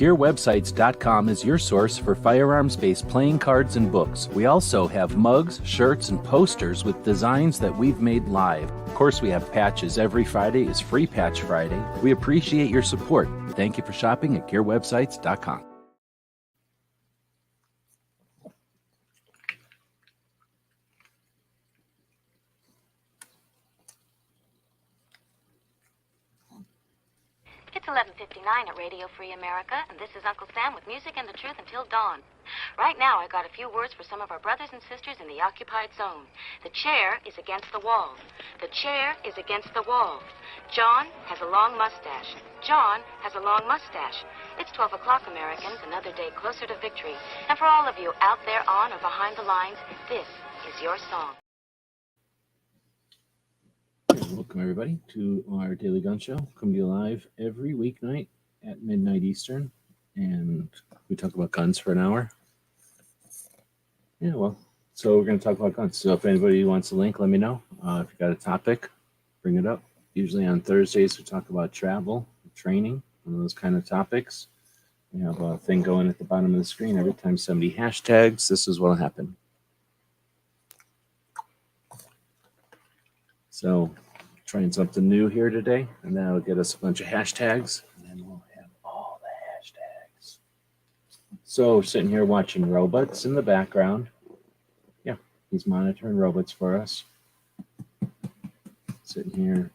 GearWebsites.com is your source for firearms-based playing cards and books. We also have mugs, shirts, and posters with designs that we've made live. Of course, we have patches. Every Friday is Free Patch Friday. We appreciate your support. Thank you for shopping at GearWebsites.com. It's 11:59 at Radio Free America, and this is Uncle Sam with music and the truth until dawn. Right now, I got a few words for some of our brothers and sisters in the occupied zone. The chair is against the wall. The chair is against the wall. John has a long mustache. John has a long mustache. It's 12 o'clock, Americans, another day closer to victory. And for all of you out there on or behind the lines, this is your song. Welcome, everybody, to our Daily Gun Show. Come to you live every weeknight at midnight Eastern, and we talk about guns for an hour. Yeah, well, so we're going to talk about guns. So if anybody wants a link, let me know. If you got a topic, bring it up. Usually on Thursdays, we talk about travel, training, and those kind of topics. We have a thing going at the bottom of the screen. Every time somebody hashtags, this is what will happen. So trying something new here today, and that'll get us a bunch of hashtags, and then we'll have all the hashtags. So sitting here watching robots in the background. Yeah, he's monitoring robots for us. Sitting here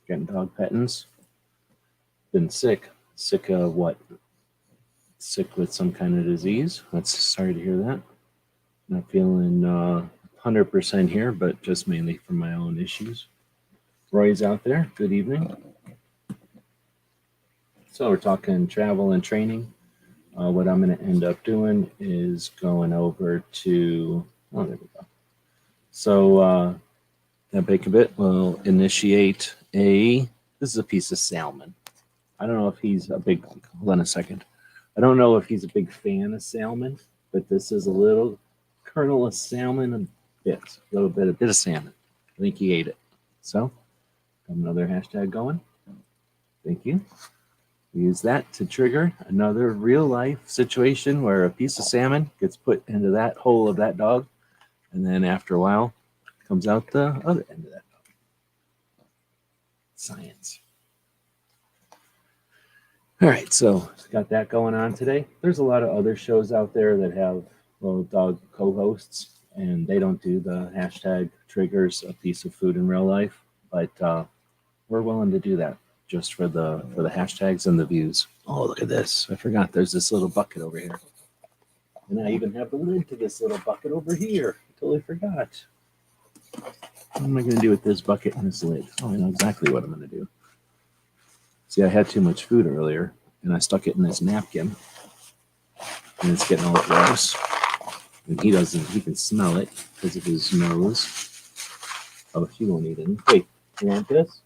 getting dog pettings. Been sick. Sick of what? Sick with some kind of disease. That's sorry to hear that. Not feeling 100% here, but just mainly from my own issues. Roy's out there. Good evening. So we're talking travel and training. What I'm going to end up doing is going over to, oh, there we go. So that bake a bit will initiate this is a piece of salmon. I don't know if he's a big, hold on a second. I don't know if he's a big fan of salmon, but this is a little kernel of salmon, a little bit of salmon. I think he ate it. So, got another hashtag going. Thank you. We use that to trigger another real life situation where a piece of salmon gets put into that hole of that dog, and then after a while, comes out the other end of that dog. Science. All right, so got that going on today. There's a lot of other shows out there that have little dog co-hosts, and they don't do the hashtag triggers a piece of food in real life, but we're willing to do that just for the hashtags and the views. Oh, look at this. I forgot there's this little bucket over here. And I even have the lid to this little bucket over here. I totally forgot. What am I going to do with this bucket and this lid? Oh, I know exactly what I'm going to do. See, I had too much food earlier, and I stuck it in this napkin, and it's getting all gross. And he can smell it because of his nose. Oh, she won't eat it. Hey, you want this?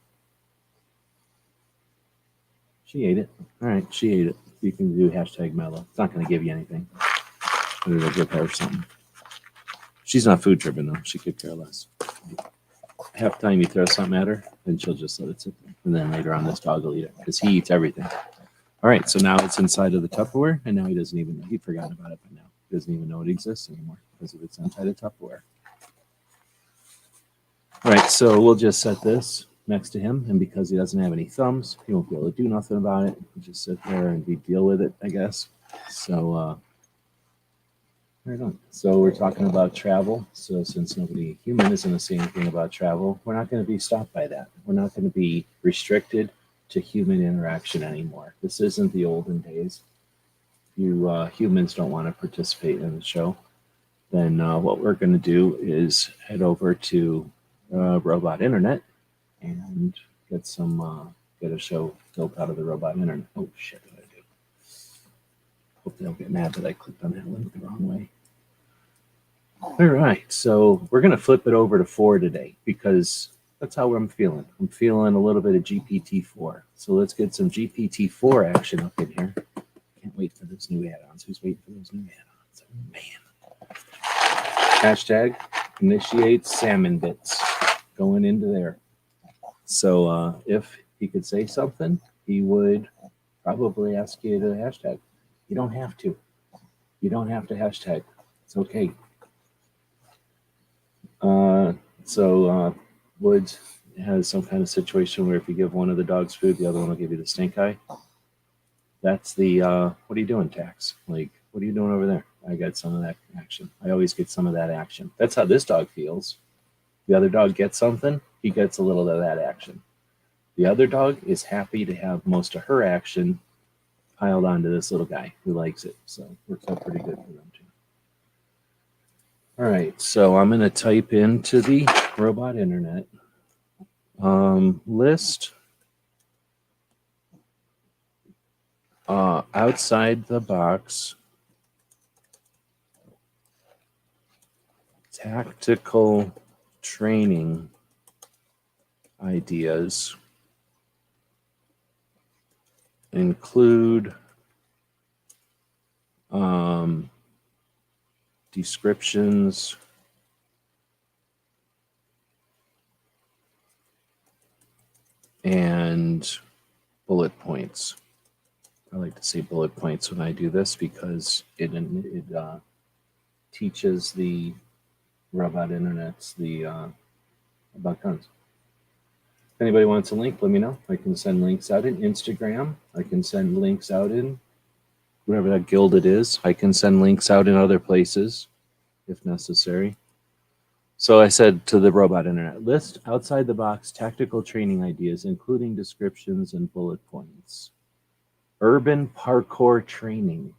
She ate it. All right, she ate it. You can do hashtag mellow. It's not going to give you anything. But it'll give her something. She's not food tripping, though. She could care less. Half the time you throw something at her, and she'll just let it sit there. And then later on, this dog will eat it because he eats everything. All right, so now it's inside of the Tupperware, and now he doesn't even know. He forgot about it by now. He doesn't even know it exists anymore because of it's inside of Tupperware. All right, so we'll just set this next to him, and because he doesn't have any thumbs, he won't be able to do nothing about it. He'll just sit there and deal with it, I guess. So, right on. So we're talking about travel. So since nobody human is going to say anything about travel, we're not going to be stopped by that. We're not going to be restricted to human interaction anymore. This isn't the olden days. If you humans don't want to participate in the show, then what we're going to do is head over to Robot Internet and get a show built out of the Robot Internet. Oh shit, what did I do? Hope they don't get mad that I clicked on that link the wrong way. All right, so we're going to flip it over to 4 today because that's how I'm feeling. I'm feeling a little bit of GPT-4. So let's get some GPT-4 action up in here. Can't wait for those new add-ons. Who's waiting for those new add-ons? Oh, man. Hashtag initiate salmon bits going into there. So if he could say something, he would probably ask you to hashtag. You don't have to. You don't have to hashtag. It's okay. Wood has some kind of situation where if you give one of the dogs food, the other one will give you the stink eye. That's the what are you doing tax? Like, what are you doing over there? I got some of that action. I always get some of that action. That's how this dog feels. The other dog gets something, he gets a little of that action. The other dog is happy to have most of her action piled onto this little guy who likes it. So it works out pretty good for them too. All right, so I'm going to type into the robot internet list outside the box tactical training ideas include descriptions and bullet points. I like to say bullet points when I do this because it teaches the robot internets about guns. If anybody wants a link, let me know. I can send links out in Instagram. I can send links out in whatever that guild it is. I can send links out in other places if necessary. So I said to the robot internet, list outside the box tactical training ideas, including descriptions and bullet points. Urban parkour training.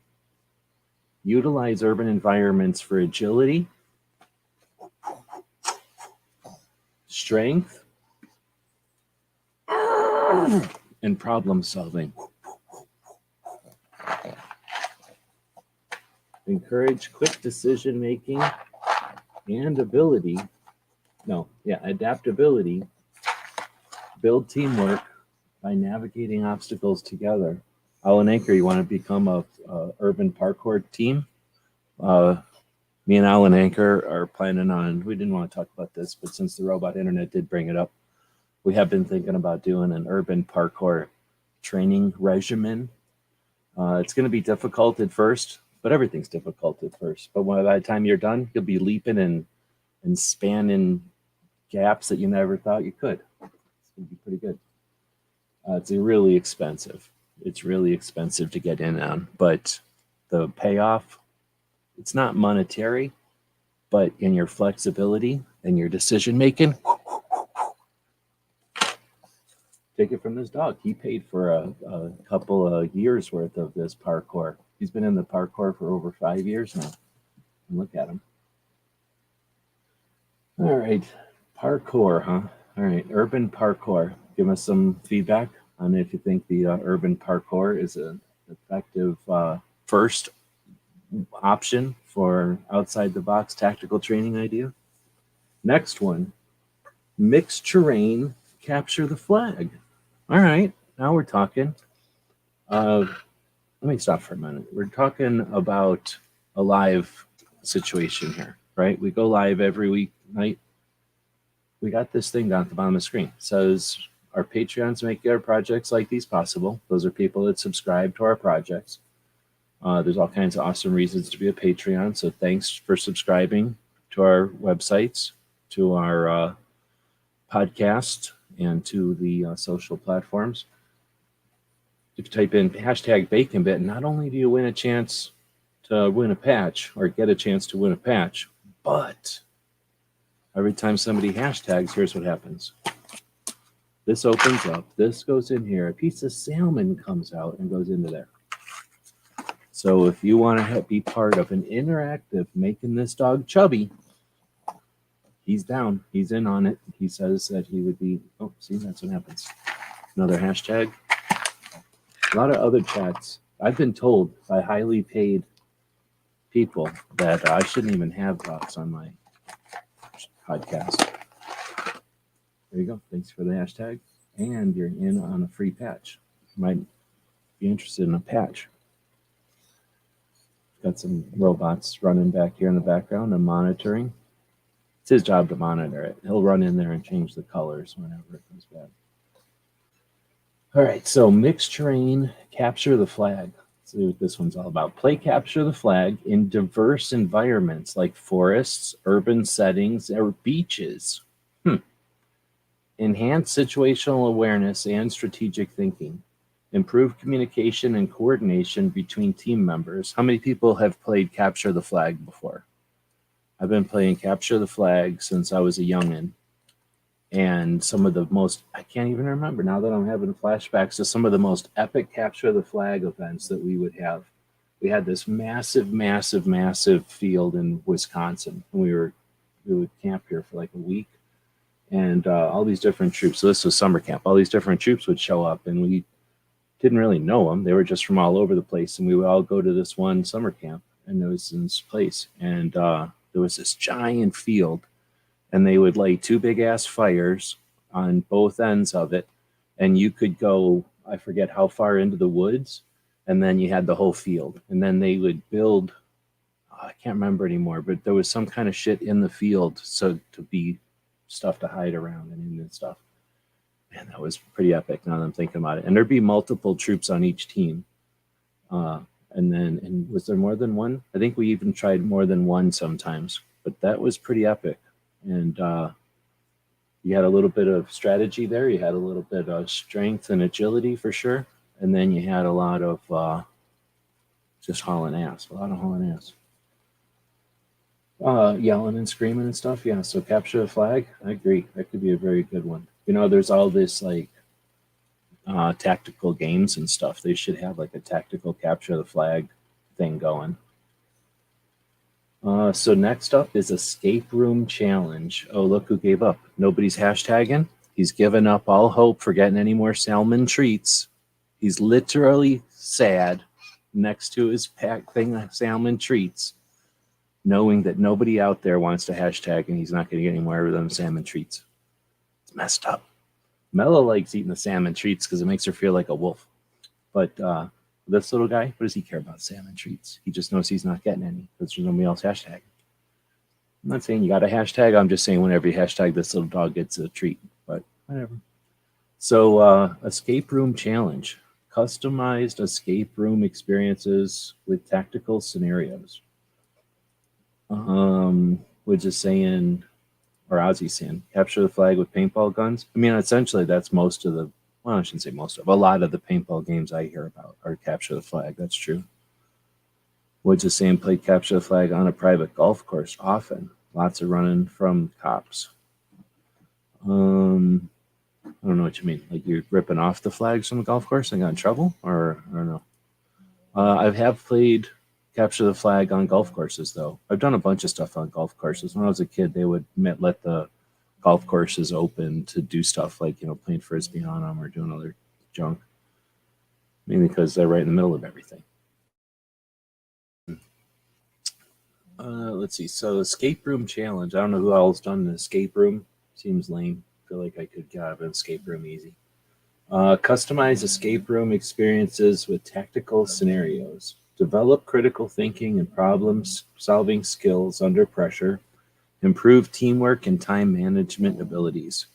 Utilize urban environments for agility, strength, and problem solving. Encourage quick decision making and adaptability. Build teamwork by navigating obstacles together. Alan Anchor, you want to become a urban parkour team? Me and Alan Anchor are planning on, we didn't want to talk about this, but since the robot internet did bring it up, we have been thinking about doing an urban parkour training regimen. It's going to be difficult at first, but everything's difficult at first. But by the time you're done, you'll be leaping and spanning gaps that you never thought you could. It's going to be pretty good. It's really expensive. It's really expensive to get in on, but the payoff, it's not monetary, but in your flexibility and your decision making. Take it from this dog. He paid for a couple of years worth of this parkour. He's been in the parkour for over 5 years now. And look at him. All right, parkour, huh? All right, urban parkour. Give us some feedback on if you think the urban parkour is an effective first option for outside the box tactical training idea. Next one, mixed terrain, capture the flag. All right, now we're talking. Let me stop for a minute. We're talking about a live situation here, right? We go live every week night. We got this thing down at the bottom of the screen. It says our Patreons make our projects like these possible. Those are people that subscribe to our projects. There's all kinds of awesome reasons to be a Patreon. So thanks for subscribing to our websites, to our podcast, and to the social platforms. If you type in hashtag BaconBit, not only do you win a chance to win a patch or get a chance to win a patch, but every time somebody hashtags, here's what happens. This opens up, this goes in here, a piece of salmon comes out and goes into there. So if you want to be part of an interactive making this dog chubby, he's down, he's in on it. He says that he would be, oh, see, that's what happens. Another hashtag. A lot of other chats. I've been told by highly paid people that I shouldn't even have bots on my podcast. There you go. Thanks for the hashtag. And you're in on a free patch. You might be interested in a patch. Got some robots running back here in the background and monitoring. It's his job to monitor it. He'll run in there and change the colors whenever it goes bad. All right, so mixed terrain, capture the flag. Let's see what this one's all about. Play capture the flag in diverse environments like forests, urban settings, or beaches. Enhance situational awareness and strategic thinking. Improve communication and coordination between team members. How many people have played capture the flag before? I've been playing capture the flag since I was a youngin'. And some of the most, I can't even remember now that I'm having flashbacks to some of the most epic capture the flag events that we would have. We had this massive field in Wisconsin, and we would camp here for like a week, and all these different troops. So this was summer camp. All these different troops would show up, and we didn't really know them. They were just from all over the place, and we would all go to this one summer camp, and it was in this place, and there was this giant field, and they would lay two big ass fires on both ends of it, and you could go, I forget how far into the woods, and then you had the whole field, and then they would build, I can't remember anymore, but there was some kind of shit in the field so to be stuff to hide around and stuff. Man, that was pretty epic now that I'm thinking about it. And there'd be multiple troops on each team. And was there more than one? I think we even tried more than one sometimes, but that was pretty epic. And you had a little bit of strategy there. You had a little bit of strength and agility for sure. And then you had a lot of just hauling ass, a lot of hauling ass. Yelling and screaming and stuff. Yeah, so capture the flag. I agree. That could be a very good one. You know, there's all this like tactical games and stuff. They should have like a tactical capture the flag thing going. So next up is escape room challenge. Oh, look who gave up. Nobody's hashtagging. He's given up all hope for getting any more salmon treats. He's literally sad next to his pack thing of salmon treats, knowing that nobody out there wants to hashtag and he's not going to get any more of them salmon treats. It's messed up. Mela likes eating the salmon treats because it makes her feel like a wolf. But this little guy, what does he care about salmon treats? He just knows he's not getting any because there's nobody else hashtagging. I'm not saying you got a hashtag. I'm just saying whenever you hashtag, this little dog gets a treat. But whatever. So escape room challenge. Customized escape room experiences with tactical scenarios. We're just saying, or Ozzy saying, capture the flag with paintball guns. I mean, essentially, that's most of the, well, I shouldn't say most of, a lot of the paintball games I hear about are capture the flag. That's true. We're just saying, play capture the flag on a private golf course often. Lots of running from cops. I don't know what you mean. Like you're ripping off the flags from the golf course and got in trouble? Or I don't know. I have played capture the flag on golf courses, though. I've done a bunch of stuff on golf courses. When I was a kid, they would let the golf courses open to do stuff like, you know, playing frisbee on them or doing other junk. Mainly because they're right in the middle of everything. Let's see. So escape room challenge. I don't know who else done an escape room. Seems lame. I feel like I could get out of an escape room easy. Customize escape room experiences with tactical scenarios. Develop critical thinking and problem-solving skills under pressure. Improve teamwork and time management abilities.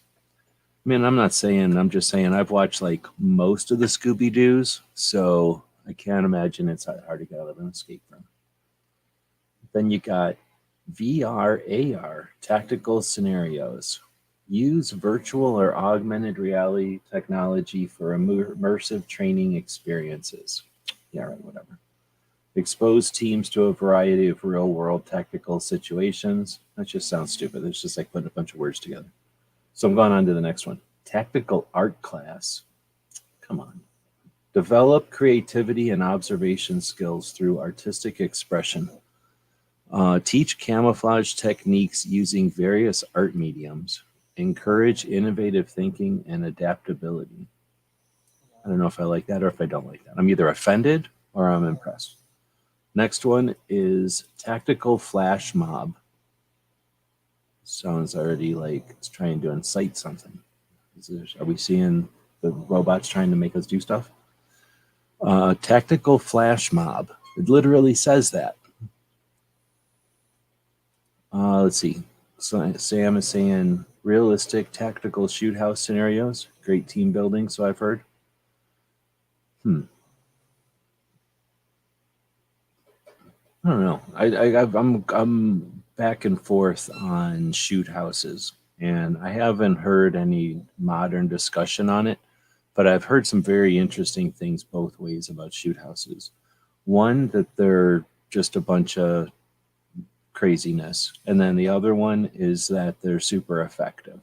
I mean, I'm not saying, I'm just saying I've watched like most of the Scooby-Doos, so I can't imagine it's hard to get out of an escape room. Then you got VR, AR, tactical scenarios. Use virtual or augmented reality technology for immersive training experiences. Yeah, right, whatever. Expose teams to a variety of real-world tactical situations. That just sounds stupid. It's just like putting a bunch of words together. So I'm going on to the next one. Tactical art class. Come on. Develop creativity and observation skills through artistic expression. Teach camouflage techniques using various art mediums. Encourage innovative thinking and adaptability. I don't know if I like that or if I don't like that. I'm either offended or I'm impressed. Next one is tactical flash mob. Sounds already like it's trying to incite something. Are we seeing the robots trying to make us do stuff? Tactical flash mob. It literally says that. Let's see. So Sam is saying realistic tactical shoot house scenarios. Great team building, so I've heard. I don't know. I'm back and forth on shoot houses, and I haven't heard any modern discussion on it, but I've heard some very interesting things both ways about shoot houses. One, that they're just a bunch of craziness, and then the other one is that they're super effective,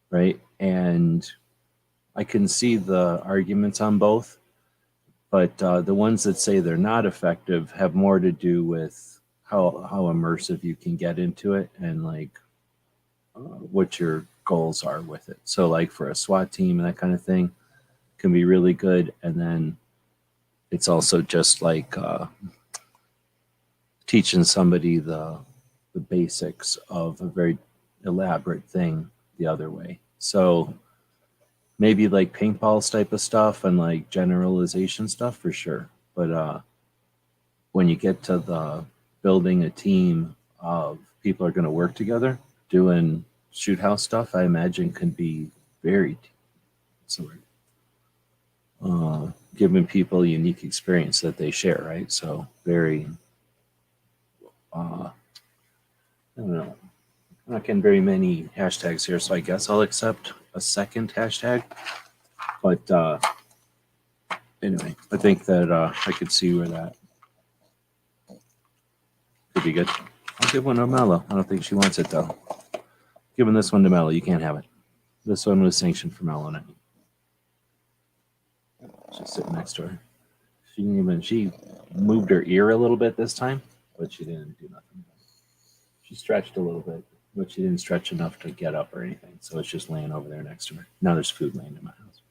right? And I can see the arguments on both, but the ones that say they're not effective have more to do with how immersive you can get into it and like what your goals are with it. So like for a SWAT team and that kind of thing can be really good, and then it's also just like teaching somebody the basics of a very elaborate thing the other way. So maybe like paintballs type of stuff and like generalization stuff for sure. But when you get to the building a team of people are going to work together, doing shoot house stuff, I imagine can be very sort giving people a unique experience that they share, right? So very, I don't know. I'm not getting very many hashtags here, so I guess I'll accept a second hashtag. But anyway, I think that I could see where that could be good. I'll give one to Mello. I don't think she wants it though. Giving this one to Mello. You can't have it. This one was sanctioned for Mello. She's sitting next to her. She moved her ear a little bit this time, but she didn't do nothing. She stretched a little bit, but she didn't stretch enough to get up or anything. So it's just laying over there next to her. Now there's food laying in my house.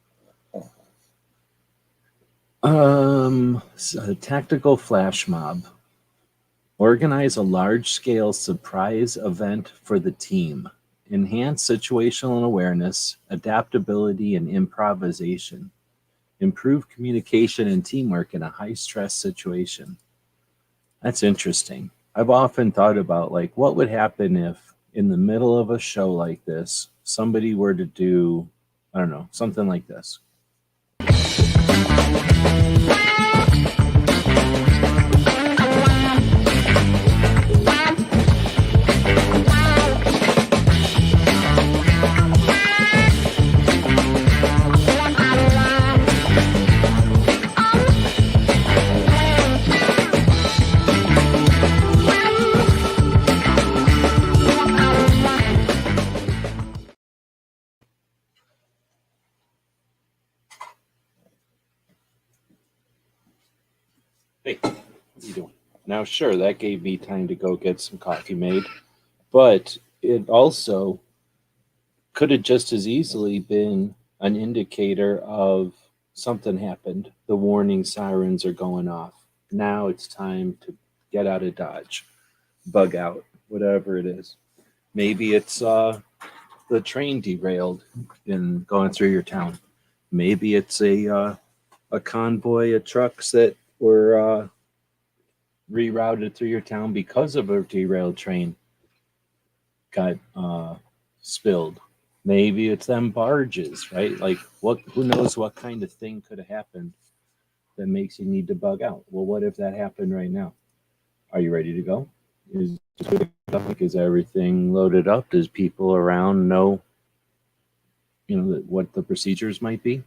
So tactical flash mob. Organize a large-scale surprise event for the team. Enhance situational awareness, adaptability, and improvisation. Improve communication and teamwork in a high-stress situation. That's interesting. I've often thought about like what would happen if in the middle of a show like this, somebody were to do, I don't know, something like this. Hey, what are you doing? Now, sure, that gave me time to go get some coffee made, but it also could have just as easily been an indicator of something happened. The warning sirens are going off. Now it's time to get out of Dodge, bug out, whatever it is. Maybe it's the train derailed in going through your town. Maybe it's a convoy of trucks that were rerouted through your town because of a derailed train got spilled. Maybe it's them barges, right? Like what? Who knows what kind of thing could have happened that makes you need to bug out? Well, what if that happened right now? Are you ready to go? Is everything loaded up? Does people around know, what the procedures might be?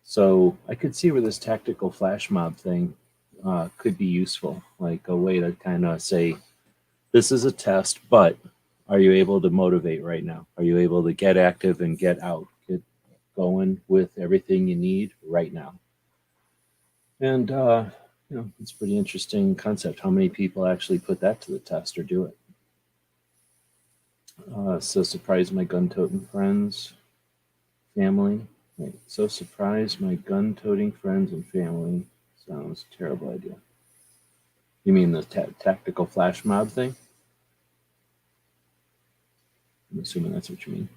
So I could see where this tactical flash mob thing could be useful, like a way to kind of say, this is a test, but are you able to motivate right now? Are you able to get active and get out, get going with everything you need right now? And, it's a pretty interesting concept. How many people actually put that to the test or do it? So surprise my gun-toting friends, family. Wait, so surprise my gun-toting friends and family. Sounds a terrible idea. You mean the tactical flash mob thing? I'm assuming that's what you mean.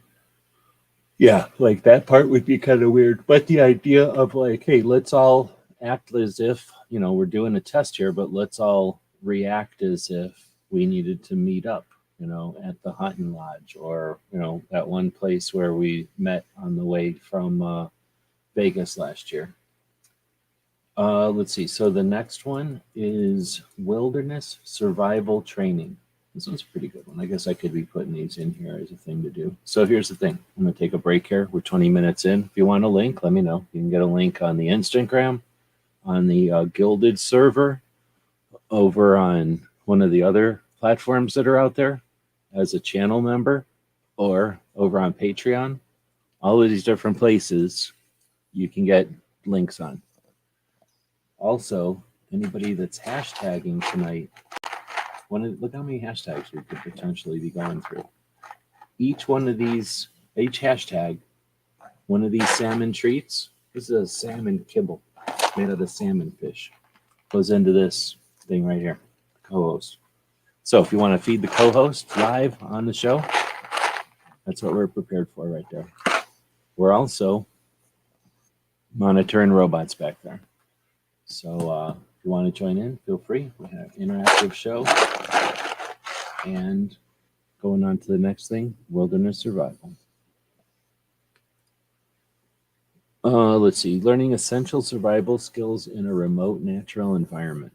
Yeah, like that part would be kind of weird. But the idea of like, hey, let's all act as if, we're doing a test here, but let's all react as if we needed to meet up, at the hunting lodge or, that one place where we met on the way from Vegas last year. Let's see. So the next one is wilderness survival training. This one's a pretty good one. I guess I could be putting these in here as a thing to do. So here's the thing. I'm going to take a break here. We're 20 minutes in. If you want a link, let me know. You can get a link on the Instagram, on the Gilded server, over on one of the other platforms that are out there as a channel member, or over on Patreon. All of these different places you can get links on. Also, anybody that's hashtagging tonight, look how many hashtags we could potentially be going through. Each hashtag, one of these salmon treats, this is a salmon kibble made out of salmon fish, goes into this thing right here, co-host. So if you want to feed the co-host live on the show, that's what we're prepared for right there. We're also monitoring robots back there. So if you want to join in, feel free. We have an interactive show. And going on to the next thing, wilderness survival. Let's see, learning essential survival skills in a remote natural environment.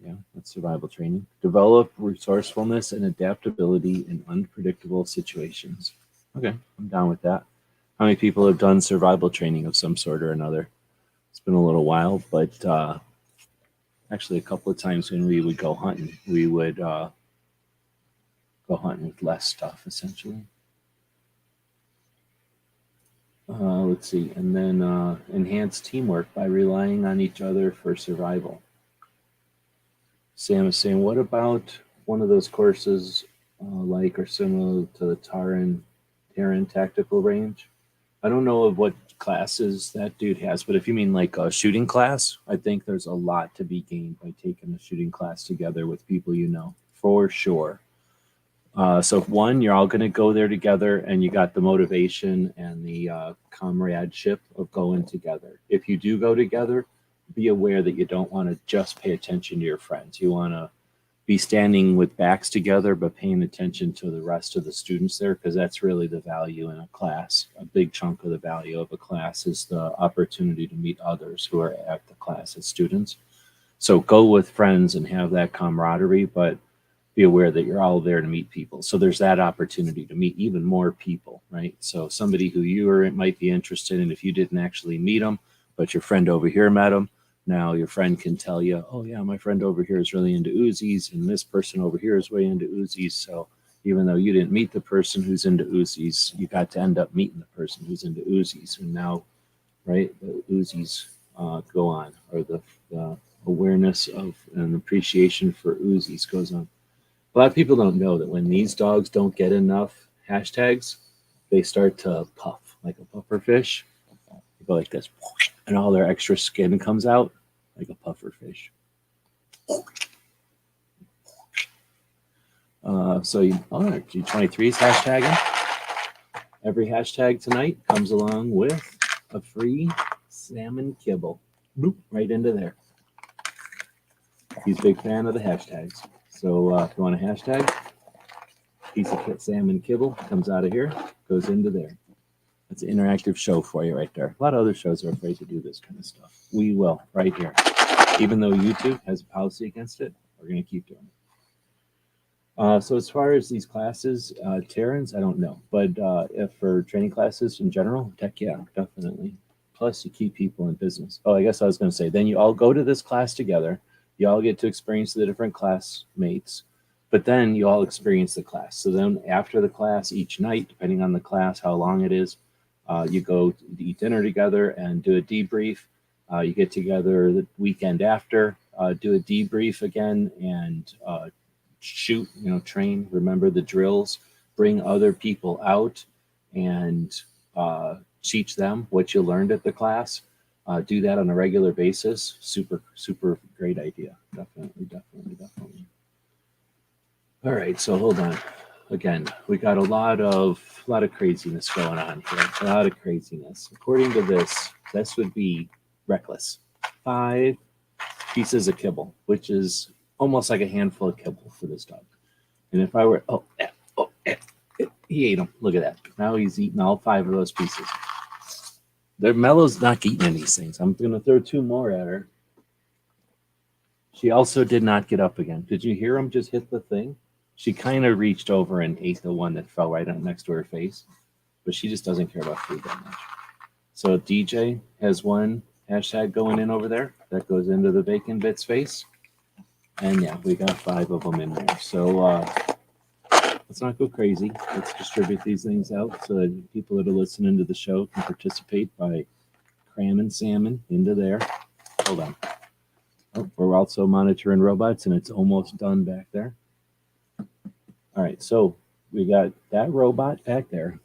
Yeah, that's survival training. Develop resourcefulness and adaptability in unpredictable situations. Okay, I'm down with that. How many people have done survival training of some sort or another? It's been a little while, but actually a couple of times when we would go hunting, we would go hunting with less stuff, essentially. Let's see, and then enhance teamwork by relying on each other for survival. Sam is saying, what about one of those courses like or similar to the Terran tactical range? I don't know of what classes that dude has, but if you mean like a shooting class, I think there's a lot to be gained by taking a shooting class together with people you know, for sure. So one, you're all going to go there together and you got the motivation and the comradeship of going together. If you do go together, be aware that you don't want to just pay attention to your friends. You want to be standing with backs together, but paying attention to the rest of the students there, because that's really the value in a class. A big chunk of the value of a class is the opportunity to meet others who are at the class as students. So go with friends and have that camaraderie, but be aware that you're all there to meet people. So there's that opportunity to meet even more people, right? So somebody who might be interested in, if you didn't actually meet them, but your friend over here met them, now your friend can tell you, oh yeah, my friend over here is really into Uzis, and this person over here is way into Uzis. So even though you didn't meet the person who's into Uzis, you got to end up meeting the person who's into Uzis. And now, right, the Uzis go on, or the awareness of and appreciation for Uzis goes on. A lot of people don't know that when these dogs don't get enough hashtags, they start to puff like a puffer fish. They go like this, and all their extra skin comes out like a puffer fish. So G23 is hashtagging. Every hashtag tonight comes along with a free salmon kibble. Boop, right into there. He's a big fan of the hashtags. So if you want a hashtag, piece of salmon kibble comes out of here, goes into there. That's an interactive show for you right there. A lot of other shows are afraid to do this kind of stuff. We will, right here. Even though YouTube has a policy against it, we're going to keep doing it. So as far as these classes, Terrans, I don't know. But if for training classes in general, heck yeah, definitely. Plus, you keep people in business. Oh, I guess I was going to say, then you all go to this class together. You all get to experience the different classmates, but then you all experience the class. So then after the class, each night, depending on the class, how long it is, you go to eat dinner together and do a debrief. You get together the weekend after, do a debrief again, and shoot, train, remember the drills, bring other people out and teach them what you learned at the class. Do that on a regular basis. Super, super great idea. Definitely. All right, so hold on. Again, we got a lot of craziness going on here. A lot of craziness. According to this would be reckless. 5 pieces of kibble, which is almost like a handful of kibble for this dog. And if I were, he ate them. Look at that. Now he's eating all 5 of those pieces. Mellow's not eating any of these things. I'm going to throw 2 more at her. She also did not get up again. Did you hear him just hit the thing? She kind of reached over and ate the one that fell right next to her face, but she just doesn't care about food that much. So DJ has one hashtag going in over there that goes into the bacon bits face. And yeah, we got 5 of them in there. So let's not go crazy. Let's distribute these things out so that people that are listening to the show can participate by cramming salmon into there. Hold on. Oh, we're also monitoring robots, and it's almost done back there. All right, so we got that robot back there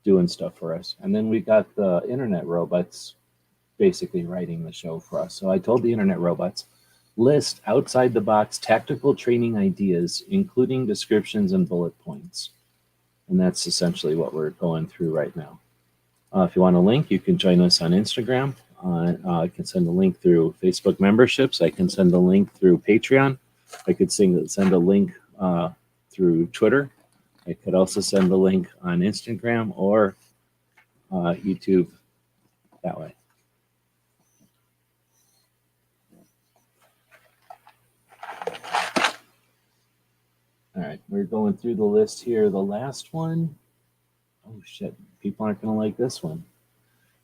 doing stuff for us. And then we got the internet robots basically writing the show for us. So I told the internet robots, list outside the box tactical training ideas, including descriptions and bullet points. And that's essentially what we're going through right now. If you want a link, you can join us on Instagram. I can send a link through Facebook memberships. I can send a link through Patreon. I could send a link through Twitter. I could also send a link on Instagram or YouTube that way. All right, we're going through the list here. The last one, oh shit, people aren't going to like this one.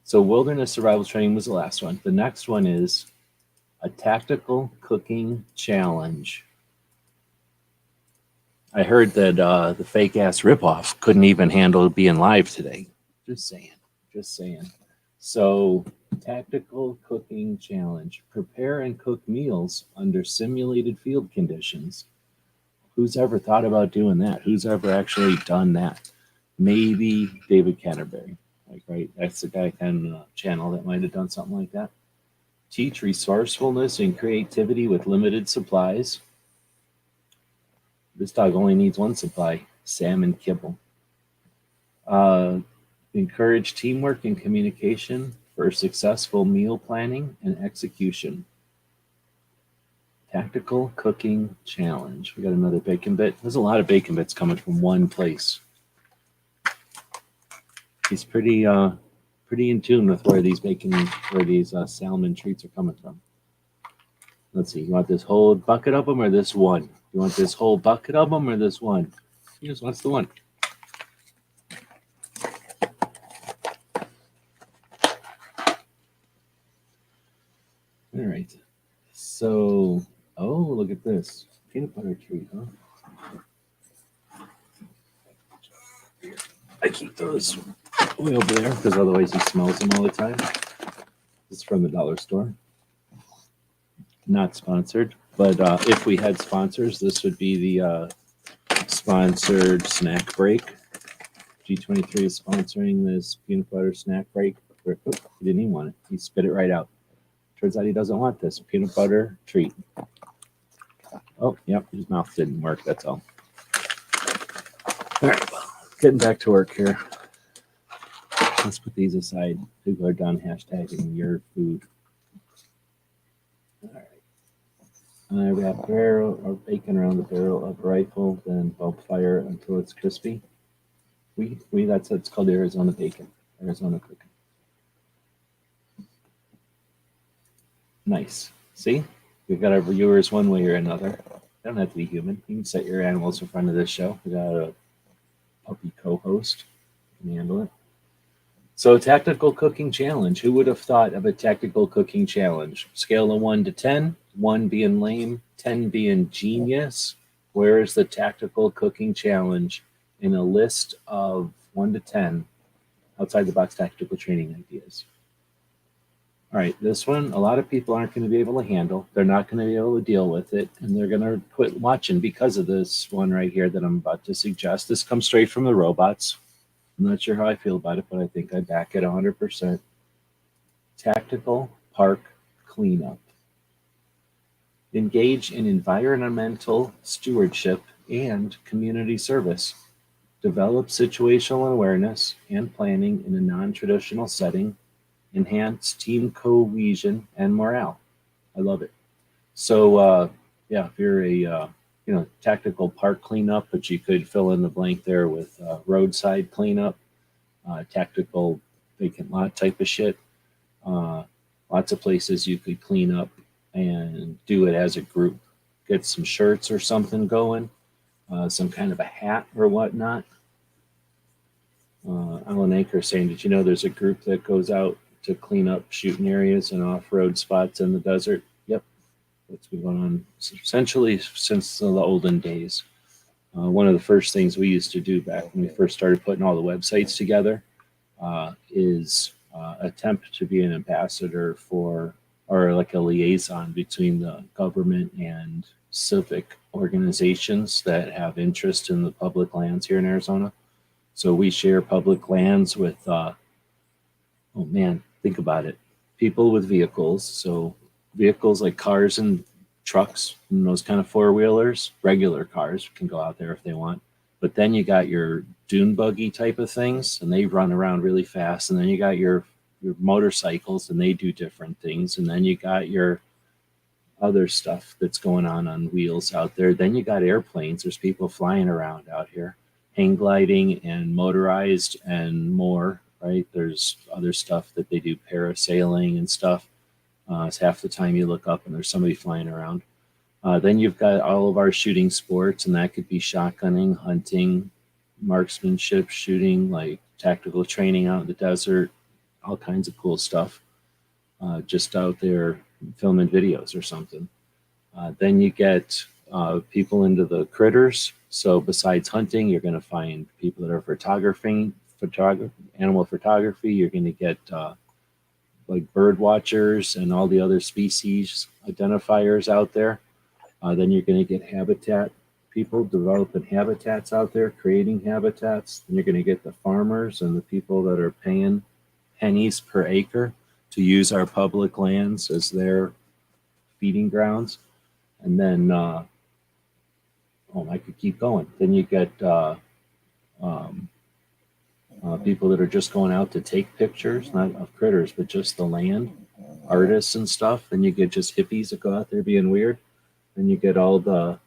So wilderness survival training was the last one. The next one is a tactical cooking challenge. I heard that the fake ass ripoff couldn't even handle being live today. Just saying. So tactical cooking challenge. Prepare and cook meals under simulated field conditions. Who's ever thought about doing that? Who's ever actually done that? Maybe David Canterbury. Like, right, that's the guy on the channel that might have done something like that. Teach resourcefulness and creativity with limited supplies. This dog only needs one supply, salmon kibble. Encourage teamwork and communication for successful meal planning and execution. Tactical cooking challenge. We got another bacon bit. There's a lot of bacon bits coming from one place. He's pretty in tune with where these salmon treats are coming from. Let's see. You want this whole bucket of them or this one? You want this whole bucket of them or this one? He just wants the one. All right. So, oh, look at this. Peanut butter treat, huh? I keep those way over there because otherwise he smells them all the time. This is from the dollar store. Not sponsored, but if we had sponsors, this would be the sponsored snack break. G23 is sponsoring this peanut butter snack break. He didn't even want it. He spit it right out. Turns out he doesn't want this peanut butter treat. Oh, yep, his mouth didn't work, that's all. All right, getting back to work here. Let's put these aside. People are done hashtagging your food. All right. I wrap barrel or bacon around the barrel of rifle, then bulb fire until it's crispy. It's called Arizona bacon, Arizona cooking. Nice. See, we've got our viewers one way or another. They don't have to be human. You can set your animals in front of this show. We got a puppy co-host who can handle it. So, tactical cooking challenge. Who would have thought of a tactical cooking challenge? Scale of 1 to 10, 1 being lame, 10 being genius. Where is the tactical cooking challenge in a list of 1 to 10 outside the box tactical training ideas? All right, this one, a lot of people aren't going to be able to handle. They're not going to be able to deal with it, and they're going to quit watching because of this one right here that I'm about to suggest. This comes straight from the robots. I'm not sure how I feel about it, but I think I back it 100%. Tactical park cleanup. Engage in environmental stewardship and community service. Develop situational awareness and planning in a non-traditional setting. Enhance team cohesion and morale. I love it. So, if you're a tactical park cleanup, but you could fill in the blank there with roadside cleanup, tactical vacant lot type of shit. Lots of places you could clean up and do it as a group. Get some shirts or something going, some kind of a hat or whatnot. Alan Anchor saying, did you know there's a group that goes out to clean up shooting areas and off-road spots in the desert? Yep, that's been going on essentially since the olden days. One of the first things we used to do back when we first started putting all the websites together is attempt to be an ambassador for, or like a liaison between the government and civic organizations that have interest in the public lands here in Arizona. So we share public lands with, oh man, think about it. People with vehicles. So vehicles like cars and trucks and those kind of four-wheelers, regular cars can go out there if they want. But then you got your dune buggy type of things, and they run around really fast. And then you got your motorcycles, and they do different things. And then you got your other stuff that's going on wheels out there. Then you got airplanes. There's people flying around out here, hang gliding and motorized and more, right? There's other stuff that they do, parasailing and stuff. It's half the time you look up and there's somebody flying around. Then you've got all of our shooting sports, and that could be shotgunning, hunting, marksmanship, shooting, like tactical training out in the desert, all kinds of cool stuff. Just out there filming videos or something. Then you get people into the critters. So besides hunting, you're going to find people that are animal photography. You're going to get like bird watchers and all the other species identifiers out there. Then you're going to get habitat people developing habitats out there, creating habitats. Then you're going to get the farmers and the people that are paying pennies per acre to use our public lands as their feeding grounds. And then, I could keep going. Then you get people that are just going out to take pictures, not of critters, but just the land, artists and stuff. Then you get just hippies that go out there being weird. Then you get all the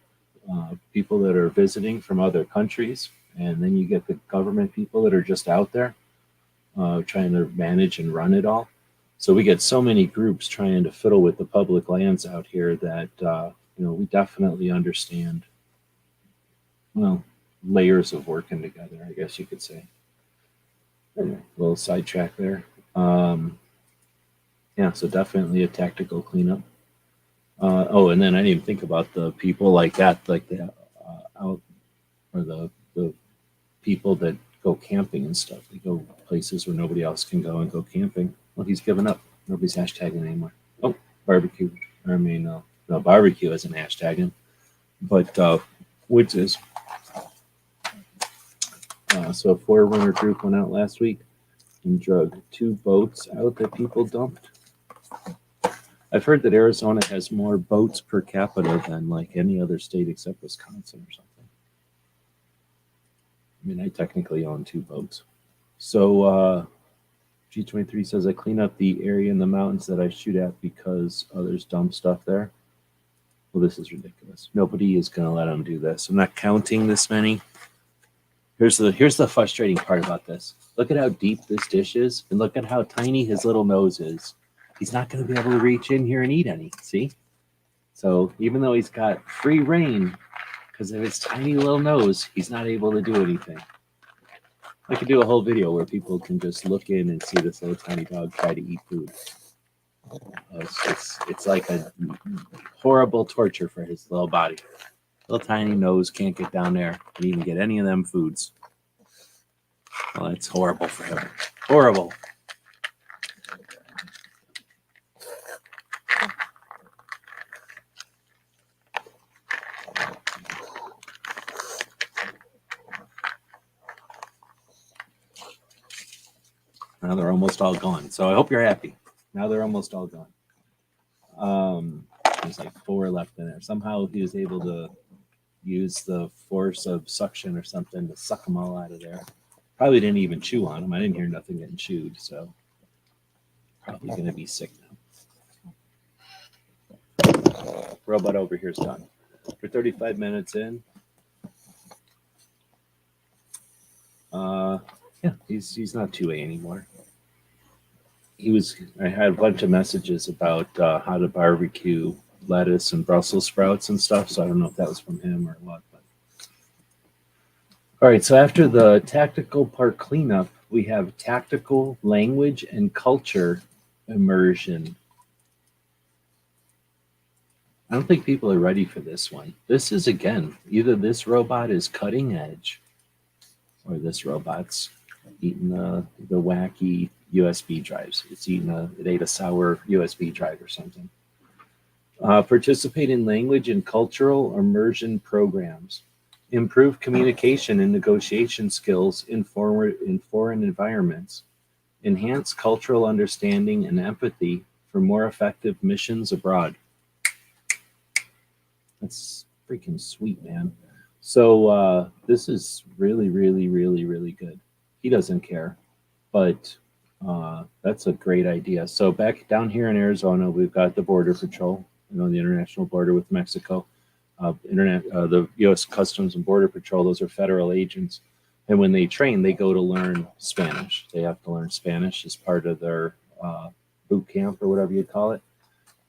people that are visiting from other countries. And then you get the government people that are just out there trying to manage and run it all. So we get so many groups trying to fiddle with the public lands out here that, we definitely understand, layers of working together, I guess you could say. Anyway, a little sidetrack there. So definitely a tactical cleanup. And then I didn't even think about the people like that, like the out, or the people that go camping and stuff. They go places where nobody else can go and go camping. Well, he's given up. Nobody's hashtagging anymore. Oh, barbecue. No, barbecue isn't hashtagging, but Woods is. So a 4-runner group went out last week and drug 2 boats out that people dumped. I've heard that Arizona has more boats per capita than like any other state except Wisconsin or something. I mean, I technically own 2 boats. So G23 says I clean up the area in the mountains that I shoot at because others dump stuff there. Well, this is ridiculous. Nobody is going to let them do this. I'm not counting this many. Here's the frustrating part about this. Look at how deep this dish is, and look at how tiny his little nose is. He's not going to be able to reach in here and eat any. See? So even though he's got free reign because of his tiny little nose, he's not able to do anything. I could do a whole video where people can just look in and see this little tiny dog try to eat food. It's like a horrible torture for his little body. Little tiny nose can't get down there and even get any of them foods. Well, it's horrible for him. Horrible. Now they're almost all gone. So I hope you're happy. Now they're almost all gone. There's like 4 left in there. Somehow he was able to use the force of suction or something to suck them all out of there. Probably didn't even chew on them. I didn't hear nothing getting chewed, so probably going to be sick now. Robot over here is done. We're 35 minutes in. He's not 2A anymore. I had a bunch of messages about how to barbecue lettuce and Brussels sprouts and stuff. So I don't know if that was from him or what. But all right. So after the tactical part cleanup, we have tactical language and culture immersion. I don't think people are ready for this one. This is, again, either this robot is cutting edge or this robot's eating the wacky USB drives. It ate a sour USB drive or something. Participate in language and cultural immersion programs. Improve communication and negotiation skills in foreign environments. Enhance cultural understanding and empathy for more effective missions abroad. That's freaking sweet, man. So this is really, really, really, really good. He doesn't care, but that's a great idea. So back down here in Arizona, we've got the Border Patrol, the international border with Mexico. The U.S. Customs and Border Patrol, those are federal agents. And when they train, they go to learn Spanish. They have to learn Spanish as part of their boot camp or whatever you call it.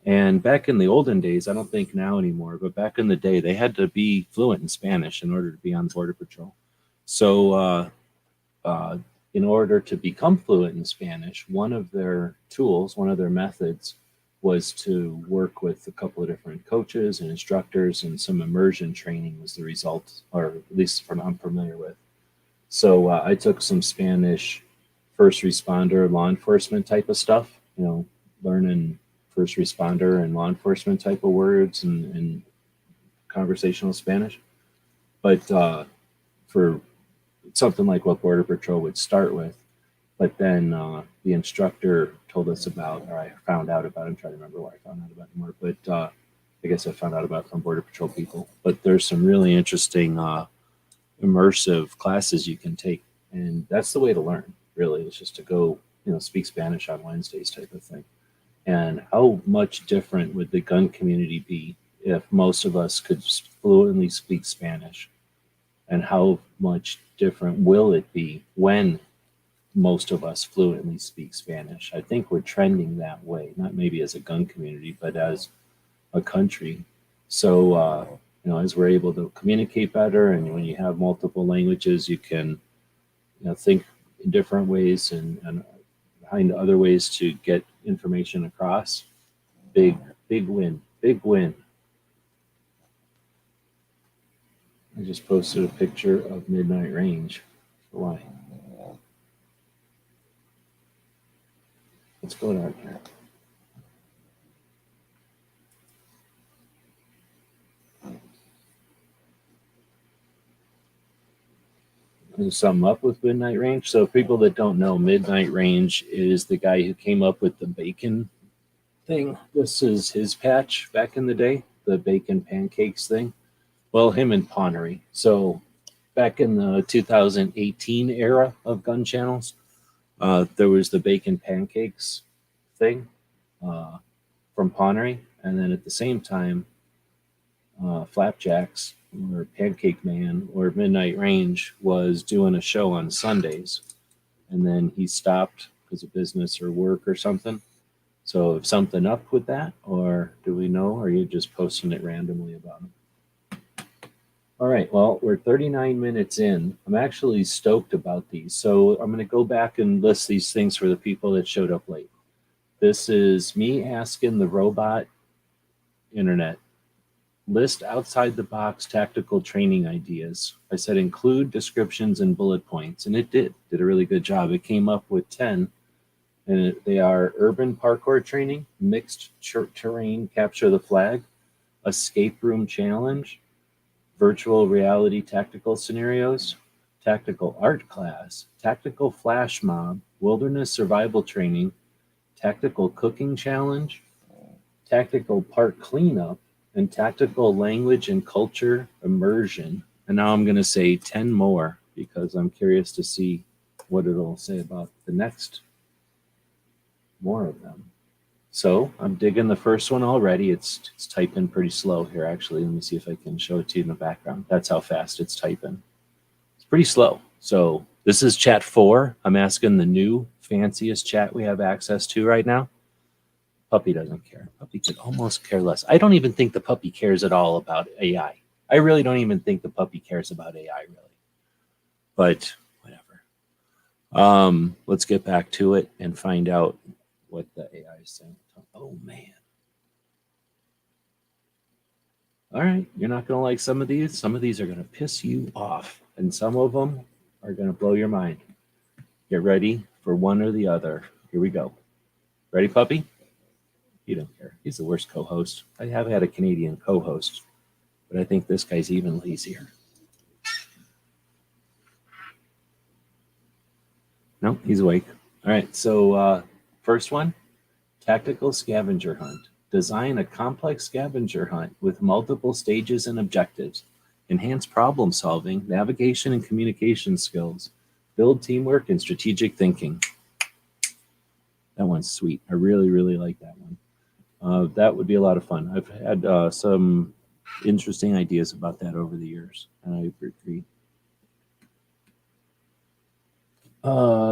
And back in the olden days, I don't think now anymore, but back in the day, they had to be fluent in Spanish in order to be on Border Patrol. So in order to become fluent in Spanish, one of their tools, one of their methods was to work with a couple of different coaches and instructors, and some immersion training was the result, or at least from I'm familiar with. So I took some Spanish first responder, law enforcement type of stuff, learning first responder and law enforcement type of words and conversational Spanish. But for something like what Border Patrol would start with, but then the instructor told us about, or I found out about, I'm trying to remember why I found out about it more, but I guess I found out about it from Border Patrol people. But there's some really interesting immersive classes you can take, and that's the way to learn, really. It's just to go, speak Spanish on Wednesdays type of thing. And how much different would the gun community be if most of us could fluently speak Spanish? And how much different will it be when most of us fluently speak Spanish? I think we're trending that way, not maybe as a gun community, but as a country. So, as we're able to communicate better, and when you have multiple languages, you can, think in different ways and find other ways to get information across. Big win. I just posted a picture of Midnight Range. Why? What's going on here? There's something up with Midnight Range. So people that don't know, Midnight Range is the guy who came up with the bacon thing. This is his patch back in the day, the bacon pancakes thing. Well, him and Pawnery. So back in the 2018 era of gun channels, there was the bacon pancakes thing from Pawnery. And then at the same time, Flapjacks or Pancake Man or Midnight Range was doing a show on Sundays. And then he stopped because of business or work or something. So if something up with that, or do we know, or are you just posting it randomly about him? All right, well, we're 39 minutes in. I'm actually stoked about these. So I'm going to go back and list these things for the people that showed up late. This is me asking the robot internet, list outside the box tactical training ideas. I said include descriptions and bullet points, and it did a really good job. It came up with 10, and they are urban parkour training, mixed terrain capture the flag, escape room challenge, virtual reality tactical scenarios, tactical art class, tactical flash mob, wilderness survival training, tactical cooking challenge, tactical park cleanup, and tactical language and culture immersion. And now I'm going to say 10 more because I'm curious to see what it'll say about the next more of them. So I'm digging the first one already. It's typing pretty slow here, actually. Let me see if I can show it to you in the background. That's how fast it's typing. It's pretty slow. So this is chat 4. I'm asking the new fanciest chat we have access to right now. Puppy doesn't care. Puppy could almost care less. I don't even think the puppy cares at all about AI. I really don't even think the puppy cares about AI, really. But whatever. Let's get back to it and find out what the AI is saying. Oh, man. All right, you're not going to like some of these. Some of these are going to piss you off, and some of them are going to blow your mind. Get ready for one or the other. Here we go. Ready, puppy? You don't care. He's the worst co-host. I have had a Canadian co-host, but I think this guy's even lazier. No, he's awake. All right, so first one, tactical scavenger hunt. Design a complex scavenger hunt with multiple stages and objectives. Enhance problem solving, navigation, and communication skills. Build teamwork and strategic thinking. That one's sweet. I really, really like that one. That would be a lot of fun. I've had some interesting ideas about that over the years, and I agree.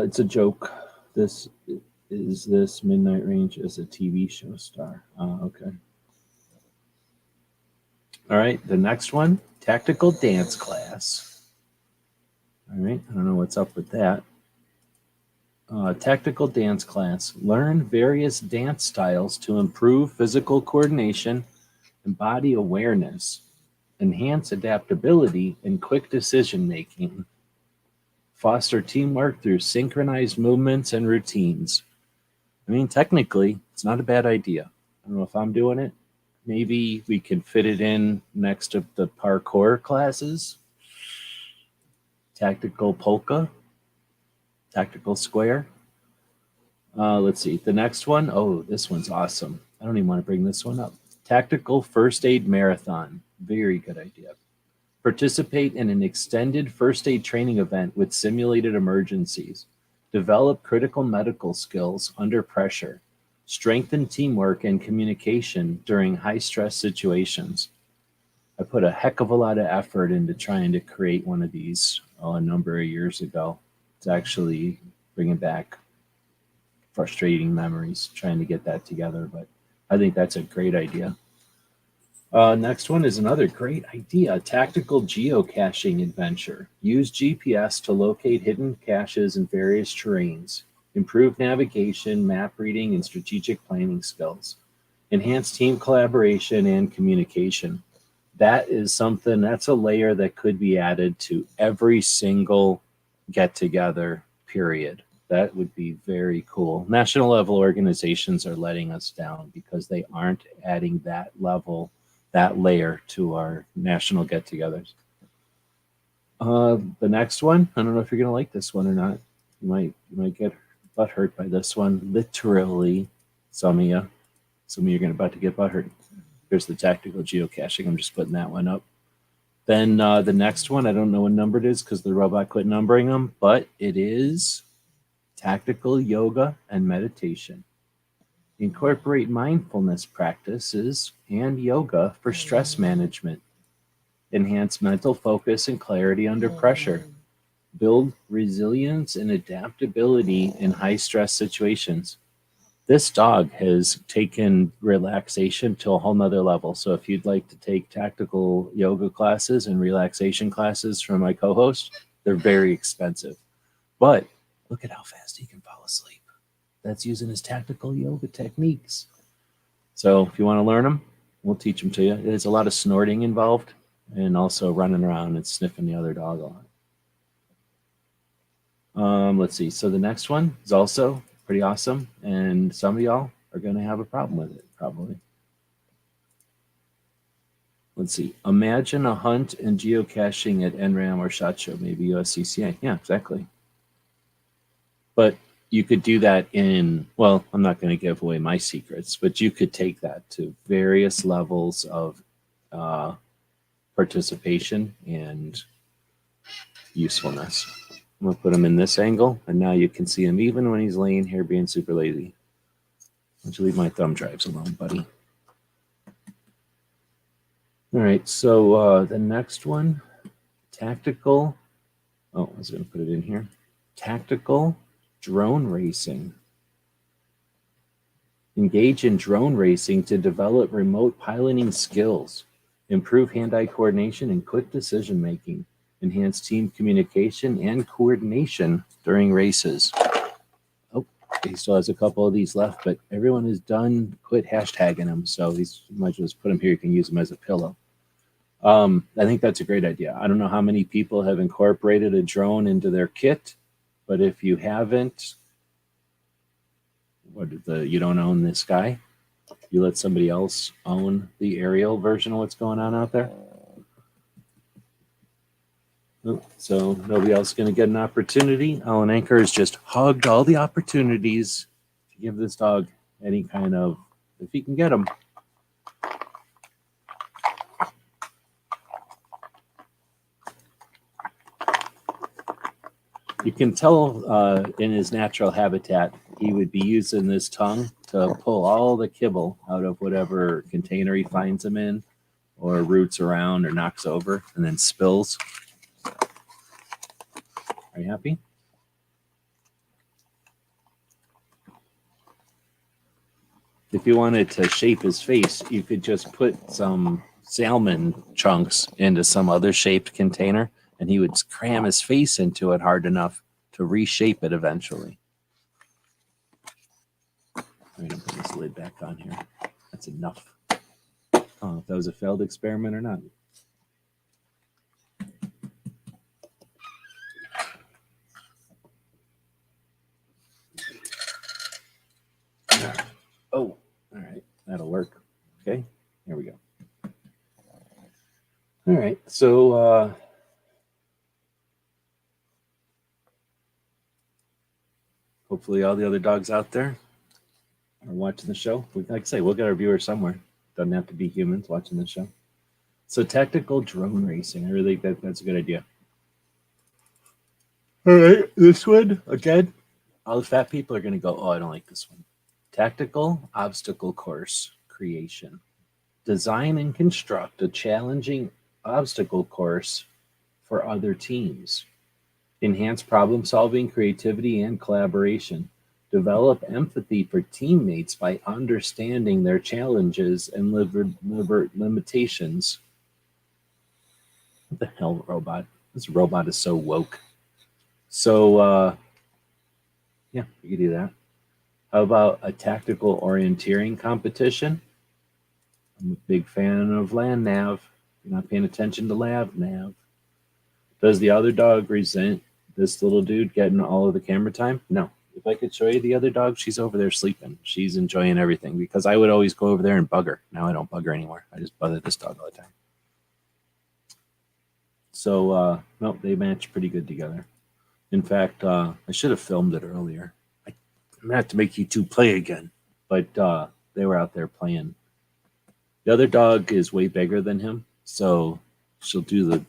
It's a joke. This Midnight Range as a TV show star? Okay. All right, the next one, tactical dance class. All right, I don't know what's up with that. Tactical dance class. Learn various dance styles to improve physical coordination and body awareness. Enhance adaptability and quick decision making. Foster teamwork through synchronized movements and routines. I mean, technically, it's not a bad idea. I don't know if I'm doing it. Maybe we can fit it in next to the parkour classes. Tactical polka. Tactical square. Let's see. The next one. Oh, this one's awesome. I don't even want to bring this one up. Tactical first aid marathon. Very good idea. Participate in an extended first aid training event with simulated emergencies. Develop critical medical skills under pressure. Strengthen teamwork and communication during high-stress situations. I put a heck of a lot of effort into trying to create one of these a number of years ago. It's actually bringing back frustrating memories trying to get that together, but I think that's a great idea. Next one is another great idea, tactical geocaching adventure. Use GPS to locate hidden caches in various terrains. Improve navigation, map reading, and strategic planning skills. Enhance team collaboration and communication. That is something, that's a layer that could be added to every single get-together, period. That would be very cool. National level organizations are letting us down because they aren't adding that level, that layer to our national get-togethers. The next one, I don't know if you're gonna like this one or not. You might get butt hurt by this one. Literally, some of you are about to get butt hurt. Here's the tactical geocaching. I'm just putting that one up. Then the next one, I don't know what number it is because the robot quit numbering them, but it is tactical yoga and meditation. Incorporate mindfulness practices and yoga for stress management. Enhance mental focus and clarity under pressure. Build resilience and adaptability in high-stress situations. This dog has taken relaxation to a whole nother level. So if you'd like to take tactical yoga classes and relaxation classes from my co-host, they're very expensive. But look at how fast he can fall asleep. That's using his tactical yoga techniques. So if you want to learn them, we'll teach them to you. There's a lot of snorting involved and also running around and sniffing the other dog a lot. Let's see. So the next one is also pretty awesome, and some of y'all are going to have a problem with it, probably. Let's see. Imagine a hunt and geocaching at NRAM or SHOT Show, maybe USCCA. Yeah, exactly. But you could do that in, well, I'm not going to give away my secrets, but you could take that to various levels of participation and usefulness. I'm going to put him in this angle, and now you can see him even when he's laying here being super lazy. Why don't you leave my thumb drives alone, buddy? All right, so the next one, tactical. Oh, I was going to put it in here. Tactical Drone racing. Engage in drone racing to develop remote piloting skills, improve hand-eye coordination and quick decision-making, enhance team communication and coordination during races. Oh, he still has a couple of these left, but everyone is done. Quit hashtagging them, so these might as well just put them here. You can use them as a pillow. I think that's a great idea. I don't know how many people have incorporated a drone into their kit, but if you haven't, you don't own this guy. You let somebody else own the aerial version of what's going on out there. So nobody else is going to get an opportunity. Alan Anker has just hugged all the opportunities to give this dog any kind of, if he can get them. You can tell in his natural habitat, he would be using this tongue to pull all the kibble out of whatever container he finds them in, or roots around or knocks over and then spills. Are you happy? If you wanted to shape his face, you could just put some salmon chunks into some other shaped container, and he would cram his face into it hard enough to reshape it eventually. I'm going to put this lid back on here. That's enough. I don't know if that was a failed experiment or not. Oh, all right. That'll work. Okay. Here we go. All right. So, hopefully all the other dogs out there are watching the show. Like I say, we'll get our viewers somewhere. Doesn't have to be humans watching the show. So tactical drone racing. I really think that's a good idea. All right. This one, again, all the fat people are going to go, oh, I don't like this one. Tactical obstacle course creation. Design and construct a challenging obstacle course for other teams. Enhance problem solving, creativity, and collaboration. Develop empathy for teammates by understanding their challenges and limitations. What the hell, robot? This robot is so woke. So, yeah, you can do that. How about a tactical orienteering competition? I'm a big fan of land nav. You're not paying attention to lab nav. Does the other dog resent this little dude getting all of the camera time? No. If I could show you the other dog, she's over there sleeping. She's enjoying everything because I would always go over there and bug her. Now I don't bug her anymore. I just bother this dog all the time. So, no, they match pretty good together. In fact, I should have filmed it earlier. I'm going to have to make you two play again. But they were out there playing. The other dog is way bigger than him. So she'll do the,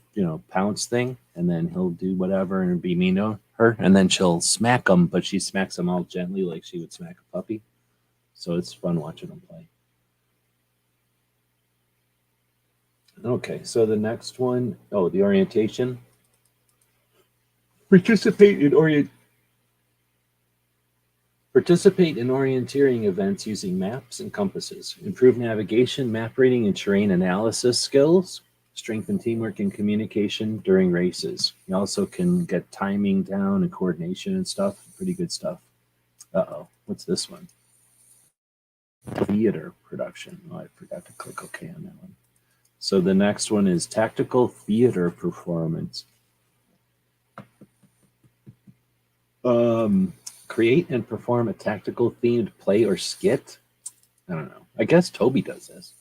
pounce thing. And then he'll do whatever and be mean to her. And then she'll smack him. But she smacks him all gently like she would smack a puppy. So it's fun watching them play. Okay, so the next one, the orientation. Participate in orienteering events using maps and compasses. Improve navigation, map reading, and terrain analysis skills. Strengthen teamwork and communication during races. You also can get timing down and coordination and stuff. Pretty good stuff. Uh-oh, what's this one? Theater production. Oh, I forgot to click OK on that one. So the next one is tactical theater performance. Create and perform a tactical themed play or skit. I don't know. I guess Toby does this.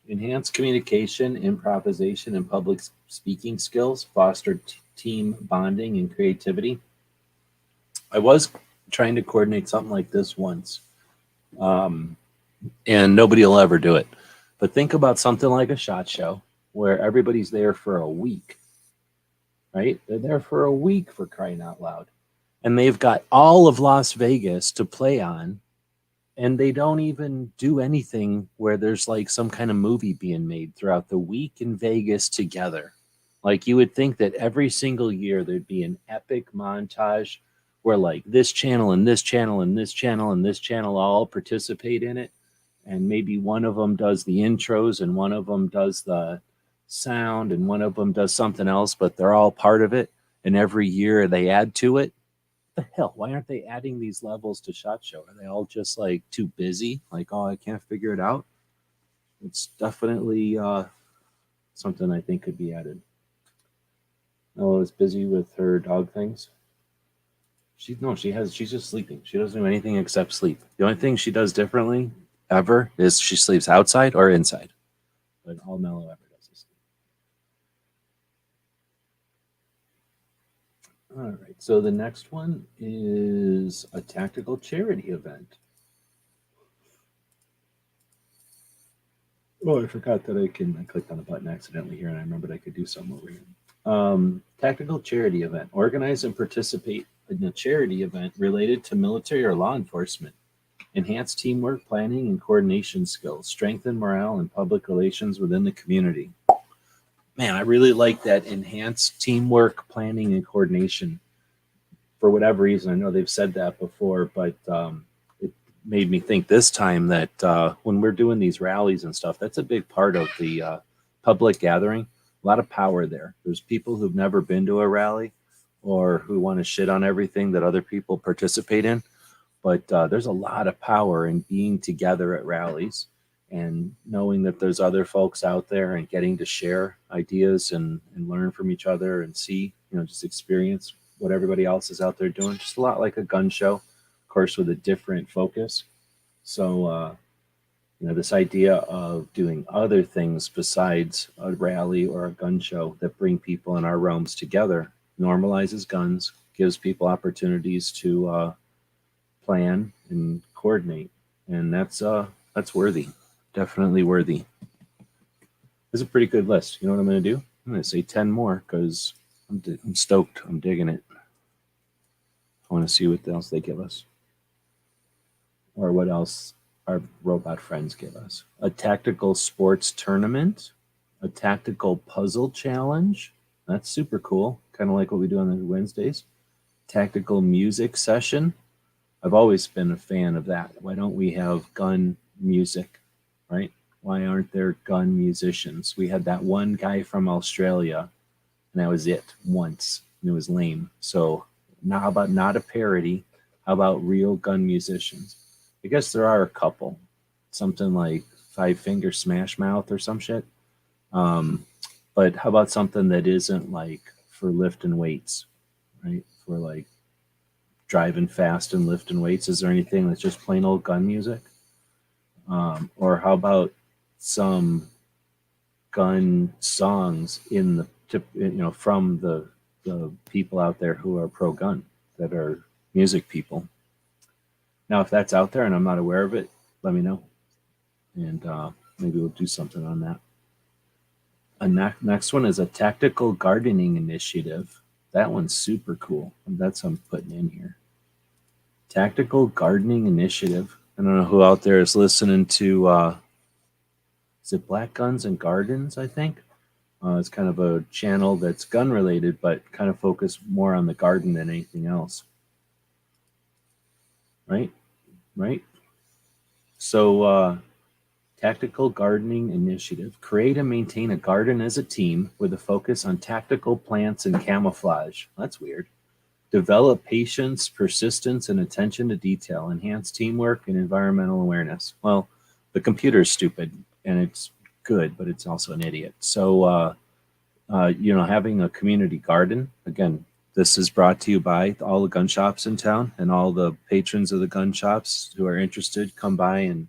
Enhance communication, improvisation, and public speaking skills. Foster team bonding and creativity. I was trying to coordinate something like this once, and nobody will ever do it. But think about something like a SHOT Show where everybody's there for a week, right? They're there for a week, for crying out loud. And they've got all of Las Vegas to play on, and they don't even do anything where there's like some kind of movie being made throughout the week in Vegas together. Like you would think that every single year there'd be an epic montage where like this channel and this channel and this channel and this channel all participate in it, and maybe one of them does the intros and one of them does the sound and one of them does something else, but they're all part of it, and every year they add to it. What the hell, why aren't they adding these levels to SHOT Show? Are they all just like too busy, like, oh, I can't figure it out? It's definitely something I think could be added. Oh, is busy with her dog things. She's just sleeping. She doesn't do anything except sleep. The only thing she does differently ever is she sleeps outside or inside. But all Mellow ever does is sleep. All right. So the next one is a tactical charity event. Oh, I forgot that I clicked on a button accidentally here, and I remembered I could do something over here. Tactical charity event. Organize and participate in a charity event related to military or law enforcement. Enhance teamwork, planning, and coordination skills. Strengthen morale and public relations within the community. Man, I really like that. Enhance teamwork, planning, and coordination. For whatever reason, I know they've said that before, but it made me think this time that when we're doing these rallies and stuff, that's a big part of the public gathering. A lot of power there. There's people who've never been to a rally or who want to shit on everything that other people participate in. But there's a lot of power in being together at rallies and knowing that there's other folks out there and getting to share ideas and learn from each other and see, just experience what everybody else is out there doing. Just a lot like a gun show, of course, with a different focus. So, this idea of doing other things besides a rally or a gun show that bring people in our realms together normalizes guns, gives people opportunities to plan and coordinate, and that's worthy, definitely worthy. This is a pretty good list. You know what I'm going to do? I'm going to say 10 more because I'm stoked. I'm digging it. I want to see what else they give us, or what else our robot friends give us. A tactical sports tournament, a tactical puzzle challenge. That's super cool. Kind of like what we do on the Wednesdays. Tactical music session. I've always been a fan of that. Why don't we have gun music, right? Why aren't there gun musicians? We had that one guy from Australia, and that was it once, and it was lame. So now, how about not a parody? How about real gun musicians? I guess there are a couple, something like Five Finger Smash Mouth or some shit. But how about something that isn't like for lifting weights, right? For like driving fast and lifting weights. Is there anything that's just plain old gun music? Or how about some gun songs from the people out there who are pro-gun, that are music people? Now, if that's out there and I'm not aware of it, let me know, and maybe we'll do something on that. Next one is a tactical gardening initiative. That one's super cool. That's what I'm putting in here. Tactical gardening initiative. I don't know who out there is listening to, is it Black Guns and Gardens, I think? It's kind of a channel that's gun related, but kind of focused more on the garden than anything else. Right? So, tactical gardening initiative. Create and maintain a garden as a team with a focus on tactical plants and camouflage. That's weird. Develop patience, persistence, and attention to detail. Enhance teamwork and environmental awareness. Well, the computer is stupid, and it's good, but it's also an idiot. So, having a community garden, again, this is brought to you by all the gun shops in town, and all the patrons of the gun shops who are interested come by and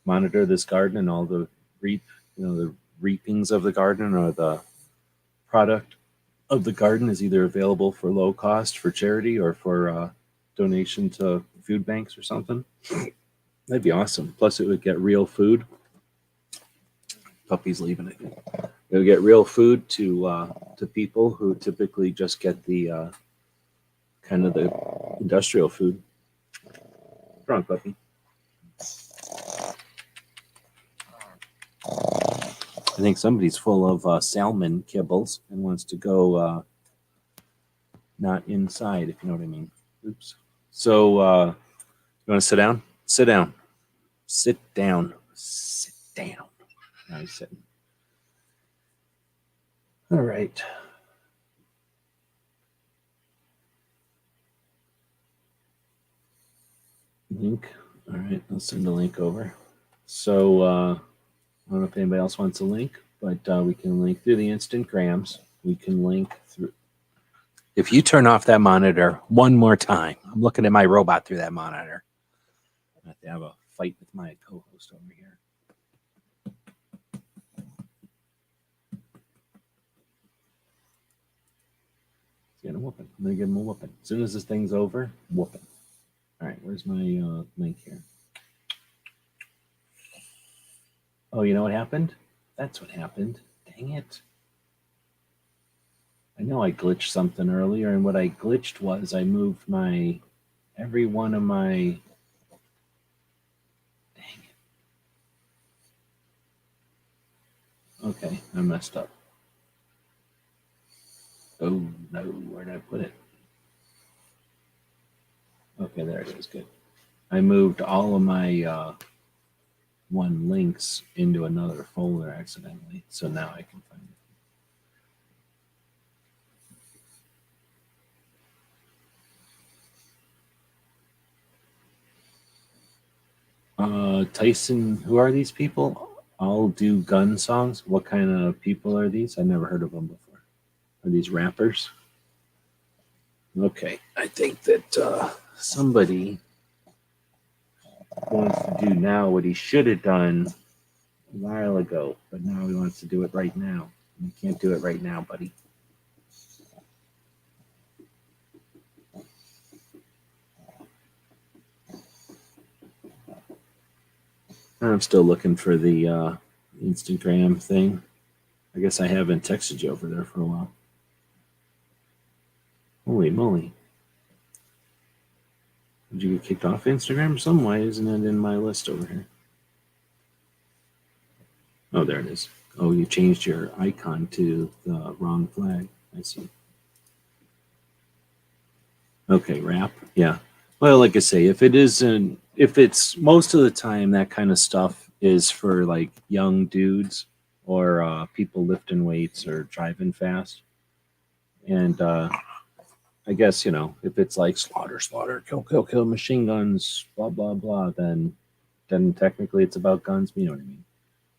monitor this garden, and all the the reapings of the garden, or the product of the garden, is either available for low cost for charity or for donation to food banks or something. That'd be awesome. Plus, it would get real food. Puppy's leaving it. It would get real food to people who typically just get the kind of the industrial food. What's wrong, puppy? I think somebody's full of salmon kibbles and wants to go not inside, if you know what I mean. Oops. So, you want to sit down? Sit down. Sit down. Sit down. Now he's sitting. All right. Link. All right. I'll send the link over. So, I don't know if anybody else wants a link, but we can link through the Instagrams. We can link through. If you turn off that monitor one more time, I'm looking at my robot through that monitor. I have to have a fight with my co-host over here. He's getting a whooping. I'm going to give him a whooping. As soon as this thing's over, whooping. All right, where's my link here? Oh, you know what happened? That's what happened. Dang it. I know I glitched something earlier, and what I glitched was I moved every one of my, dang it. Okay, I messed up. Oh no, where did I put it? Okay, there it is, good. I moved all of my one links into another folder accidentally, so now I can find it. Tyson, who are these people? All do gun songs. What kind of people are these? I never heard of them before. Are these rappers? Okay, I think that somebody wants to do now what he should have done a while ago, but now he wants to do it right now. You can't do it right now, buddy. I'm still looking for the Instagram thing. I guess I haven't texted you over there for a while. Holy moly. Did you get kicked off Instagram? Some way isn't it in my list over here? Oh, there it is. Oh, you changed your icon to the wrong flag. I see. Okay, rap. Yeah. Well, like I say, if it's most of the time that kind of stuff is for like young dudes or people lifting weights or driving fast. And I guess, if it's like slaughter, slaughter, kill, kill, kill, machine guns, blah, blah, blah, then technically it's about guns. You know what I mean?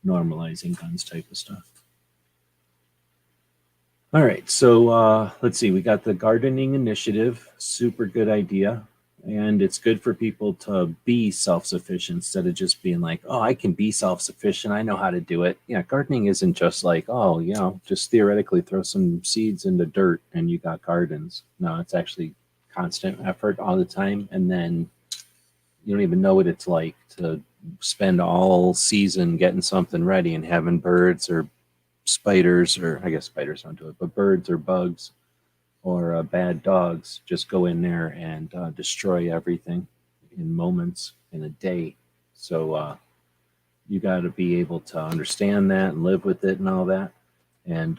Normalizing guns type of stuff. All right, so let's see. We got the gardening initiative. Super good idea. And it's good for people to be self-sufficient instead of just being like, oh, I can be self-sufficient. I know how to do it. Yeah, gardening isn't just like, oh, just theoretically throw some seeds into dirt and you got gardens. No, it's actually constant effort all the time. And then you don't even know what it's like to spend all season getting something ready and having birds or spiders, or I guess spiders don't do it, but birds or bugs or bad dogs just go in there and destroy everything in moments in a day. So you got to be able to understand that and live with it and all that. And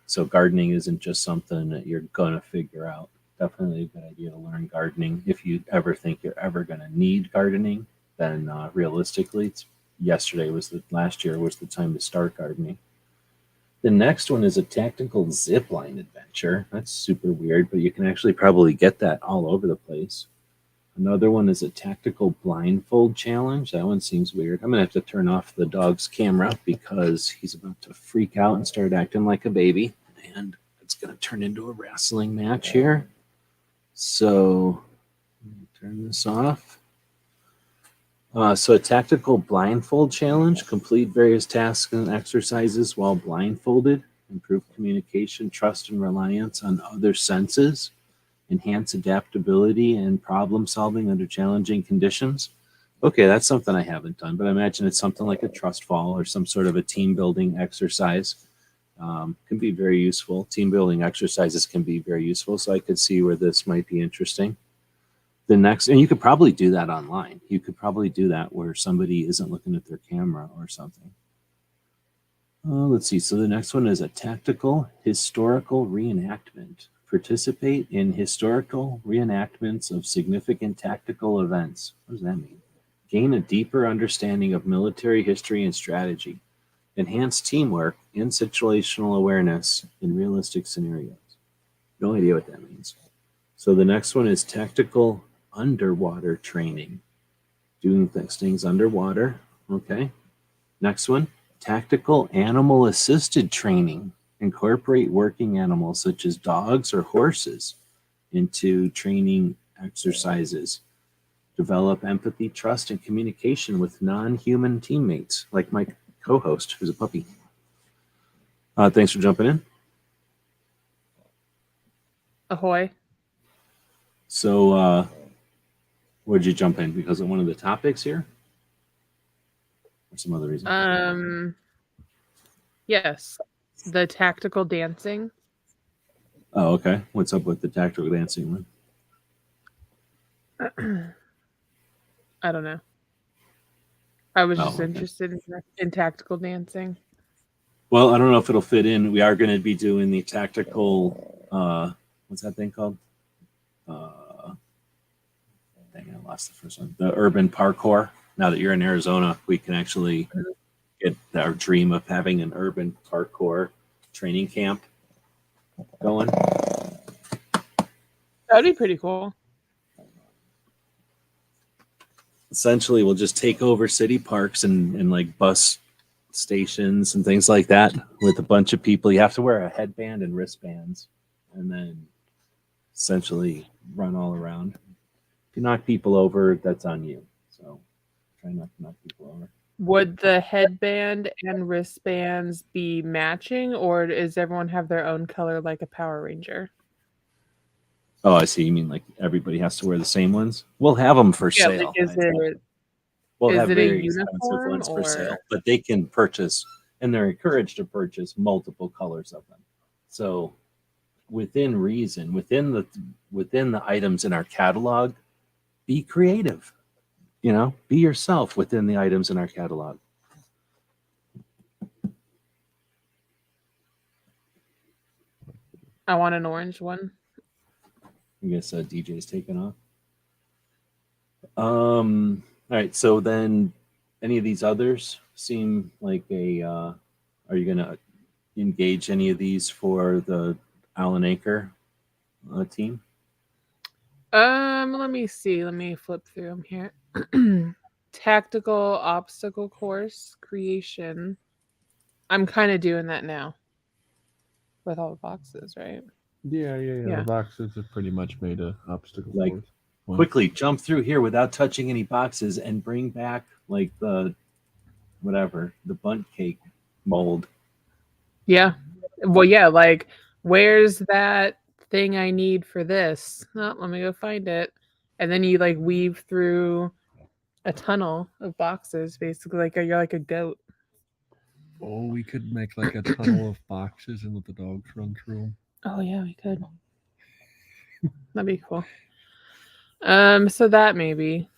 so gardening isn't just something that you're going to figure out. Definitely a good idea to learn gardening. If you ever think you're ever going to need gardening, then realistically, last year was the time to start gardening. The next one is a tactical zipline adventure. That's super weird, but you can actually probably get that all over the place. Another one is a tactical blindfold challenge. That one seems weird. I'm going to have to turn off the dog's camera because he's about to freak out and start acting like a baby. And it's going to turn into a wrestling match here. So, turn this off. So a tactical blindfold challenge. Complete various tasks and exercises while blindfolded. Improve communication, trust, and reliance on other senses. Enhance adaptability and problem solving under challenging conditions. Okay, that's something I haven't done, but I imagine it's something like a trust fall or some sort of a team building exercise. Can be very useful. Team building exercises can be very useful, so I could see where this might be interesting. The next, and you could probably do that online. You could probably do that where somebody isn't looking at their camera or something. Let's see. So the next one is a tactical historical reenactment. participate in historical reenactments of significant tactical events. What does that mean? Gain a deeper understanding of military history and strategy. Enhance teamwork and situational awareness in realistic scenarios. No idea what that means. So the next one is tactical underwater training. Doing things underwater. Okay. Next one, tactical animal assisted training. Incorporate working animals such as dogs or horses into training exercises. Develop empathy, trust, and communication with non-human teammates, like my co-host, who's a puppy. Thanks for jumping in. Ahoy. So, where'd you jump in? Because of one of the topics here? Or some other reason? Yes. The tactical dancing. Oh, okay. What's up with the tactical dancing one? I don't know. I was just okay. interested in tactical dancing. Well, I don't know if it'll fit in. We are going to be doing the tactical, what's that thing called? Dang, I lost the first one. The urban parkour. Now that you're in Arizona, we can actually get our dream of having an urban parkour training camp going. That'd be pretty cool. Essentially, we'll just take over city parks and like bus stations and things like that with a bunch of people. You have to wear a headband and wristbands and then essentially run all around. If you knock people over, that's on you. So try not to knock people over. Would the headband and wristbands be matching, or does everyone have their own color like a Power Ranger? Oh, I see. You mean like everybody has to wear the same ones? We'll have them for Yeah, sale. like, We'll have it a very expensive uniform ones for or- sale, but they can purchase, and they're encouraged to purchase multiple colors of them. So within reason, within the items in our catalog, be creative. You know, be yourself within the items in our catalog. I want an orange one. I guess DJ's taking off. All right. So then, any of these others seem like a? Are you going to engage any of these for the Allen Acre team? Let me see. Let me flip through them here. Tactical obstacle course creation. I'm kind of doing that now with all the boxes, right? Yeah. Yeah. The boxes have pretty much made a obstacle Like, course. Quickly jump through here without touching any boxes and bring back like the bundt cake mold. Yeah. Well, yeah, like where's that thing I need for this? Oh, let me go find it. And then you like weave through a tunnel of boxes, basically, like you're like a goat. Oh, we could make like a tunnel of boxes and let the dogs run through them. Oh yeah, we could. That'd be cool. So that maybe.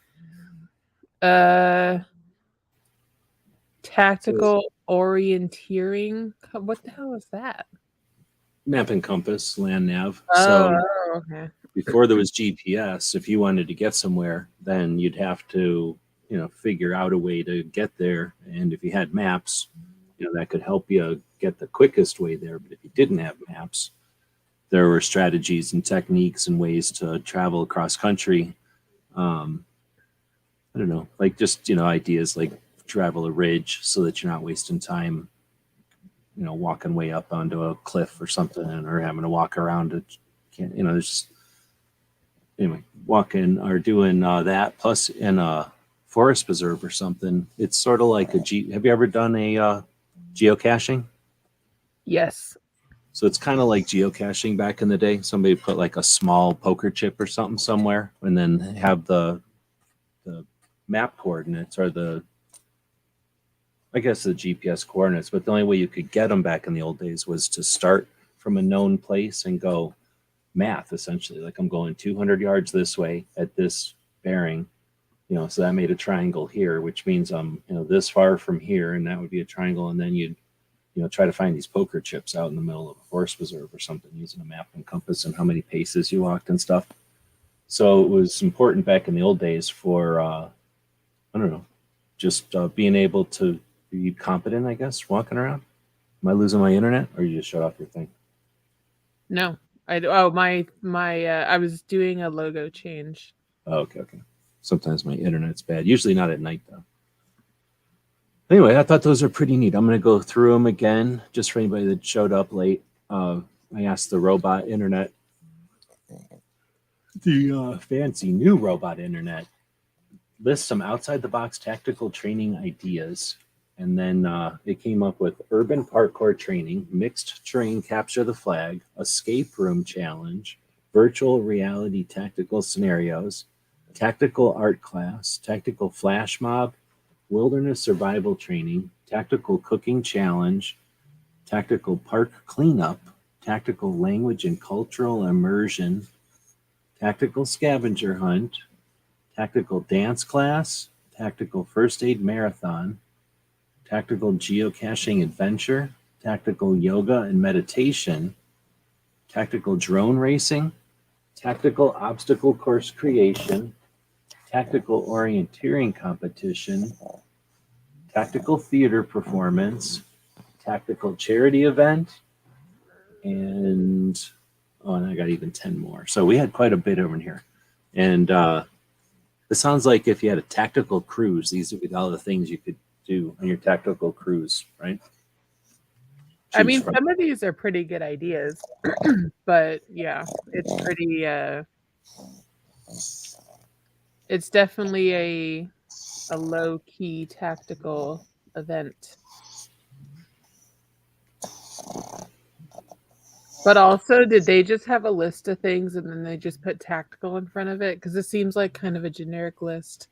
Tactical orienteering. What the hell is that? Map and compass, land nav. Oh, So okay. before there was GPS, if you wanted to get somewhere, then you'd have to, figure out a way to get there. And if you had maps, that could help you get the quickest way there. But if you didn't have maps, there were strategies and techniques and ways to travel across country. I don't know, like just, ideas like travel a ridge so that you're not wasting time, walking way up onto a cliff or something, or having to walk around it. There's just, anyway, walking or doing that plus in a forest preserve or something. It's sort of like have you ever done a geocaching? Yes. So it's kind of like geocaching back in the day. Somebody put like a small poker chip or something somewhere and then have the map coordinates or the GPS coordinates. But the only way you could get them back in the old days was to start from a known place and go math, essentially. Like I'm going 200 yards this way at this bearing, so that made a triangle here, which means I'm, this far from here, and that would be a triangle. And then you'd try to find these poker chips out in the middle of a forest reserve or something using a map and compass and how many paces you walked and stuff. So it was important back in the old days for, I don't know, just being able to be competent, I guess, walking around. Am I losing my internet, or you just shut off your thing? No, I was doing a logo change. Oh, okay. Sometimes my internet's bad. Usually not at night, though. Anyway, I thought those are pretty neat. I'm going to go through them again, just for anybody that showed up late. I asked the robot internet, the fancy new robot internet, list some outside-the-box tactical training ideas. And then it came up with urban parkour training, mixed terrain capture the flag, escape room challenge, virtual reality tactical scenarios, tactical art class, tactical flash mob, wilderness survival training, tactical cooking challenge, tactical park cleanup, tactical language and cultural immersion, tactical scavenger hunt, tactical dance class, tactical first aid marathon, tactical geocaching adventure, tactical yoga and meditation, tactical drone racing, tactical obstacle course creation, tactical orienteering competition, tactical theater performance, tactical charity event, and I got even 10 more. So we had quite a bit over in here. And it sounds like if you had a tactical cruise, these would be all the things you could do on your tactical cruise, right? I mean, some of these are pretty good ideas, but yeah, it's pretty. It's definitely a low key tactical event. But also, did they just have a list of things and then they just put tactical in front of it? Because it seems like kind of a generic list.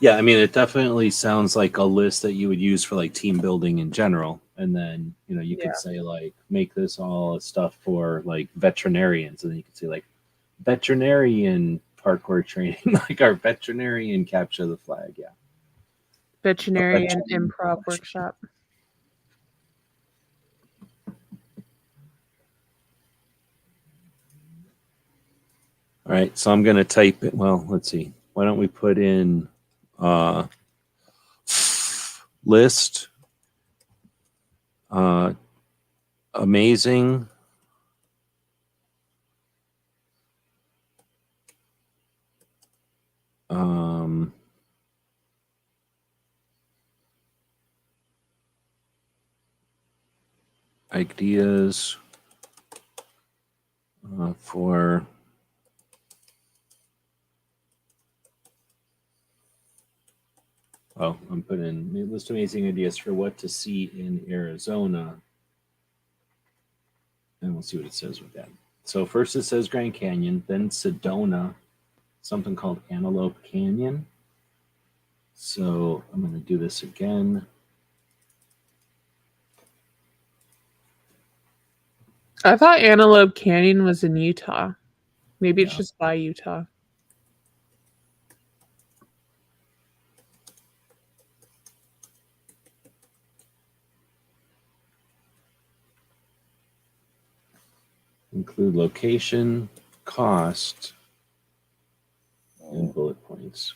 Yeah, I mean, it definitely sounds like a list that you would use for like team building in general. And then, you could say like, make this all stuff for like veterinarians. And then you could say like veterinarian parkour training, like our veterinarian capture the flag. Yeah. Veterinarian improv workshop. All right. So I'm going to type it. Well, let's see. Why don't we put in list amazing ideas for I'm putting in list amazing ideas for what to see in Arizona, and we'll see what it says with that. So first it says Grand Canyon, then Sedona, something called Antelope Canyon. So I'm going to do this again. I thought Antelope Canyon was in Utah. Maybe it's just by Utah. Include location, cost, and bullet points.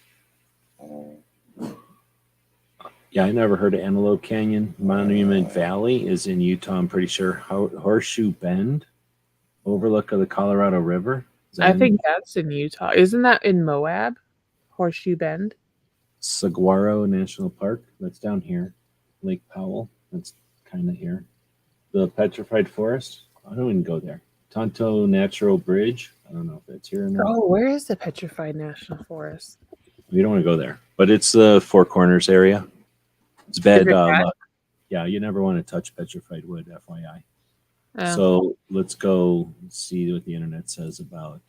Yeah, I never heard of Antelope Canyon. Monument Valley is in Utah, I'm pretty sure. Horseshoe Bend, overlook of the Colorado River. I think that's in Utah. Isn't that in Moab? Horseshoe Bend? Saguaro National Park, that's down here. Lake Powell, that's kind of here. The Petrified Forest, I don't even go there. Tonto Natural Bridge, I don't know if that's here or not. Oh, where is the Petrified National Forest? We don't want to go there, but it's the Four Corners area. It's bad luck. Yeah, you never want to touch petrified wood, FYI. Oh. So let's go see what the internet says about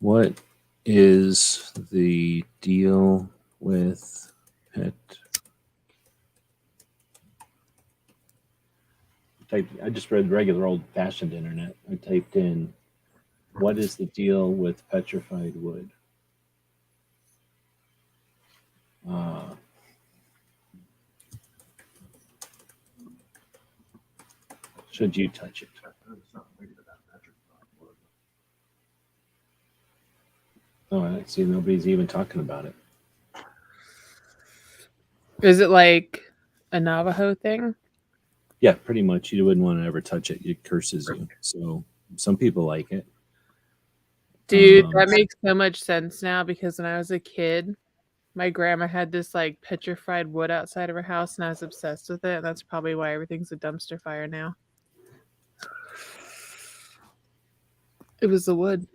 what is the deal with pet. I just read regular old-fashioned internet. I typed in, what is the deal with petrified wood? Should you touch it? Oh, I see. Nobody's even talking about it. Is it like a Navajo thing? Yeah, pretty much. You wouldn't want to ever touch it. It curses you. So some people like it. Dude, that makes so much sense now because when I was a kid, my grandma had this like petrified wood outside of her house and I was obsessed with it. And that's probably why everything's a dumpster fire now. It was the wood.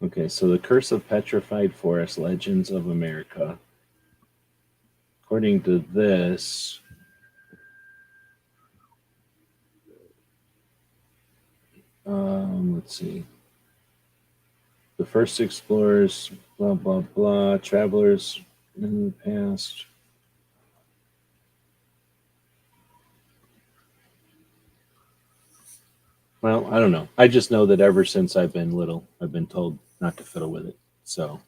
Okay, so the Curse of Petrified Forest, Legends of America. According to this, let's see. The first explorers, blah, blah, blah, travelers in the past. Well, I don't know. I just know that ever since I've been little, I've been told not to fiddle with it. So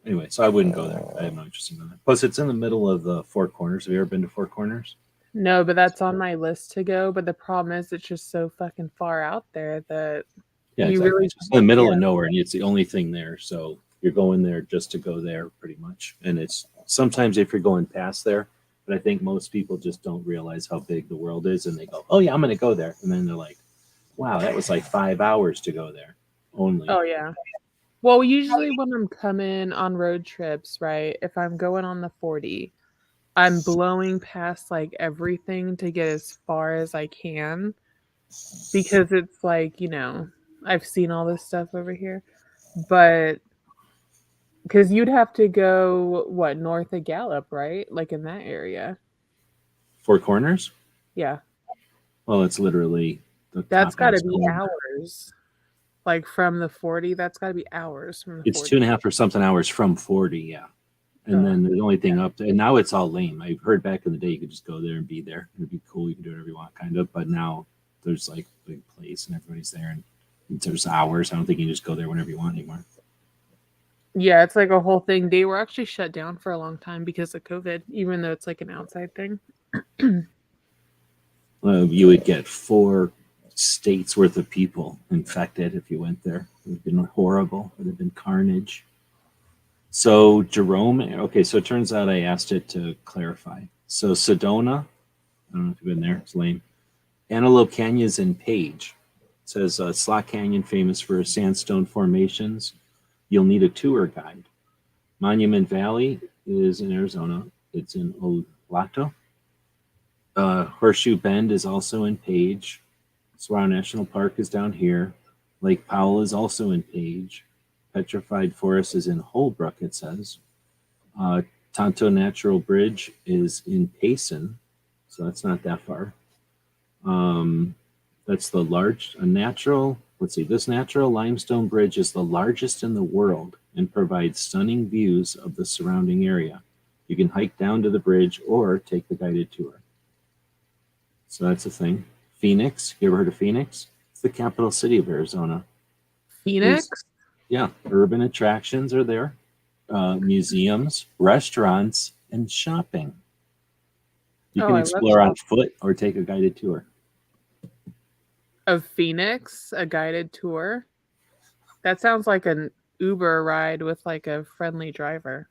anyway, so I wouldn't go there. I have no interest in that. Plus, it's in the middle of the Four Corners. Have you ever been to Four Corners? No, but that's on my list to go. But the problem is it's just so fucking far out there that Yeah, you exactly. really It's just in the middle of yeah. nowhere, and it's the only thing there. So you're going there just to go there, pretty much. And it's sometimes if you're going past there, but I think most people just don't realize how big the world is, and they go, "Oh yeah, I'm going to go there," and then they're like, "Wow, that was like 5 hours to go there only." Oh yeah. Well, usually when I'm coming on road trips, right? If I'm going on the 40, I'm blowing past like everything to get as far as I can because it's like, I've seen all this stuff over here. But because you'd have to go, what, north of Gallup, right? Like in that area. Four Corners? Yeah. Well, it's literally the That's top got to gas be corner. hours. Like from the 40, that's got to be hours from the It's 40. 2.5 or something hours from 40, yeah. And Oh. then the only thing up there, and now it's all lame. I've heard back in the day you could just go there and be there. It'd be cool. You can do whatever you want, kind of. But now there's like a big place and everybody's there, and there's hours. I don't think you can just go there whenever you want anymore. Yeah, it's like a whole thing. They were actually shut down for a long time because of COVID, even though it's like an outside thing. You would get 4 states worth of people infected if you went there. It would have been horrible. It would have been carnage. So Jerome, okay, so it turns out I asked it to clarify. So Sedona, I don't know if you've been there, it's lame. Antelope Canyon's in Page. It says Slot Canyon, famous for sandstone formations. You'll need a tour guide. Monument Valley is in Arizona. It's in Olato. Horseshoe Bend is also in Page. Saguaro National Park is down here. Lake Powell is also in Page. Petrified Forest is in Holbrook, it says. Tonto Natural Bridge is in Payson, so that's not that far. That's this natural limestone bridge is the largest in the world and provides stunning views of the surrounding area. You can hike down to the bridge or take the guided tour. So that's a thing. Phoenix, you ever heard of Phoenix? It's the capital city of Arizona. Phoenix? Yeah, urban attractions are there. Museums, restaurants, and shopping. You can I love explore on foot or take a guided tour. Of Phoenix, a guided tour. That sounds like an Uber ride with like a friendly driver.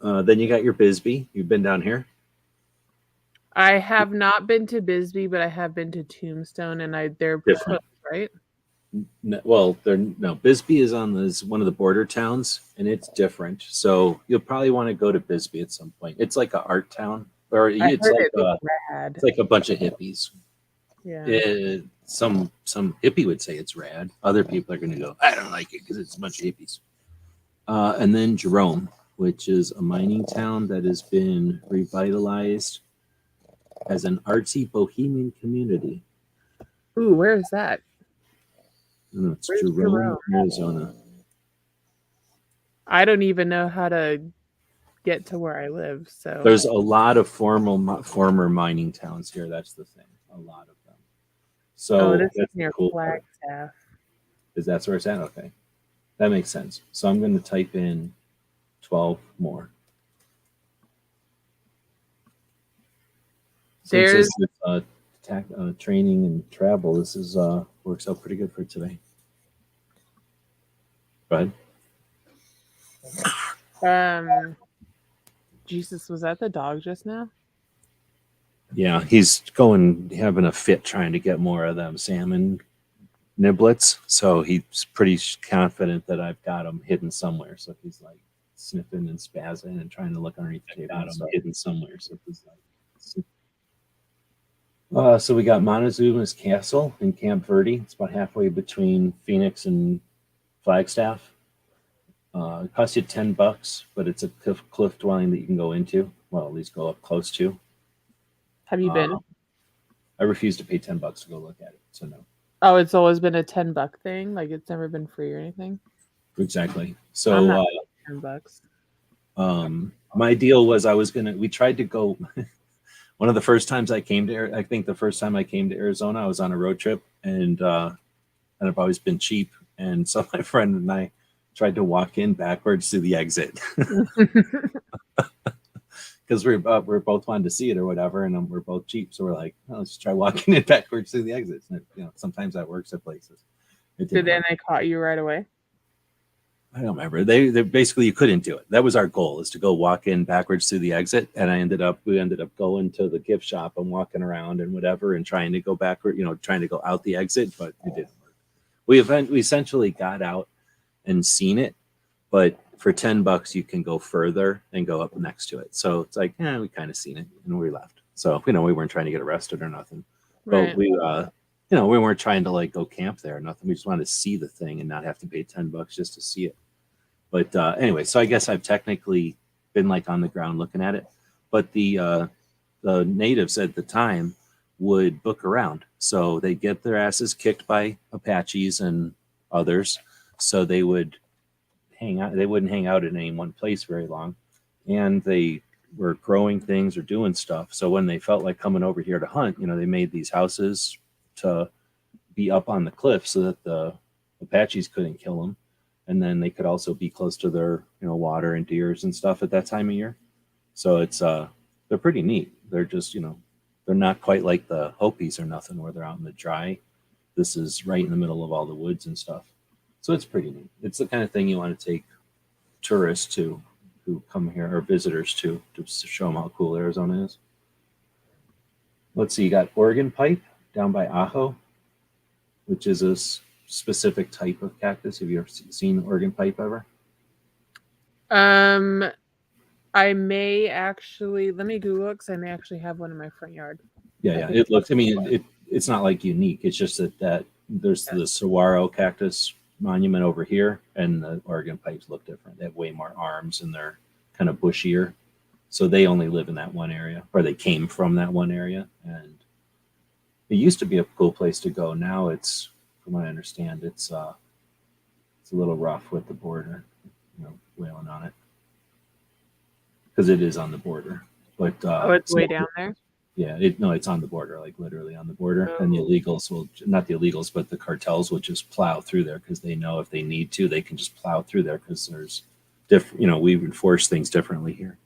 Then you got your Bisbee. You've been down here? I have not been to Bisbee, but I have been to Tombstone, and they're Different. close, right? No, Bisbee is one of the border towns, and it's different. So you'll probably want to go to Bisbee at some point. It's like an art town, or it's like a bunch of hippies. Yeah. Some hippie would say it's rad. Other people are going to go, I don't like it because it's a bunch of hippies. And then Jerome, which is a mining town that has been revitalized as an artsy bohemian community. Ooh, where is that? It's Jerome, Arizona. I don't even know how to get to where I live. So there's a lot of former mining towns here. That's the thing. A lot of them. So this that's is near cool. Flagstaff. Is that where it's at? Okay. That makes sense. So I'm going to type in 12 more. Since There's this is training and travel, this is works out pretty good for today. Go ahead. Jesus, was that the dog just now? Yeah, he's having a fit trying to get more of them salmon niblets. So he's pretty confident that I've got him hidden somewhere. So he's like sniffing and spazzing and trying to look underneath the table. Got him hidden somewhere. So he's like. So we got Montezuma's Castle in Camp Verde. It's about halfway between Phoenix and Flagstaff. It costs you $10, but it's a cliff dwelling that you can go into. Well, at least go up close to. Have you been? I refuse to pay $10 to go look at it. So no. Oh, it's always been a $10 thing. Like it's never been free or anything. Exactly. I'm So not $10. my deal was we tried to go. One of the first times I came to, I think the first time I came to Arizona, I was on a road trip, and I've always been cheap. And so my friend and I tried to walk in backwards through the exit because we're both wanted to see it or whatever, and we're both cheap, so we're like, oh, let's try walking it backwards through the exits. And sometimes that works at places. Did then they caught you right away? I don't remember. They basically, you couldn't do it. That was our goal, is to go walk in backwards through the exit. And we ended up going to the gift shop and walking around and whatever and trying to go backward, trying to go out the exit, but it didn't work. We essentially got out and seen it, but for $10 you can go further and go up next to it. So it's like, we kind of seen it and we left. So, we weren't trying to get arrested or nothing, Right. but we weren't trying to like go camp there or nothing. We just wanted to see the thing and not have to pay $10 just to see it. But anyway, so I guess I've technically been like on the ground looking at it, but the natives at the time would book around. So they get their asses kicked by Apaches and others. So they would hang out. They wouldn't hang out in any one place very long. And they were growing things or doing stuff. So when they felt like coming over here to hunt, they made these houses to be up on the cliff so that the Apaches couldn't kill them. And then they could also be close to their, water and deers and stuff at that time of year. So it's, they're pretty neat. They're just, they're not quite like the Hopis or nothing where they're out in the dry. This is right in the middle of all the woods and stuff. So it's pretty neat. It's the kind of thing you want to take tourists to who come here, or visitors to show them how cool Arizona is. Let's see, you got Oregon pipe down by Ajo, which is a specific type of cactus. Have you ever seen Oregon pipe ever? I may actually, let me Google it because I may actually have one in my front yard. Yeah. It looks, it's not like unique. It's just that there's the saguaro cactus monument over here, and the Oregon pipes look different. They have way more arms and they're kind of bushier. So they only live in that one area, or they came from that one area. And it used to be a cool place to go. Now it's, from what I understand, it's a little rough with the border, whaling on it, because it is on the border. But it's way down there. Yeah, it's on the border, like literally on the border. And the illegals not the illegals, but the cartels will just plow through there because they know if they need to, they can just plow through there because there's different. We enforce things differently here,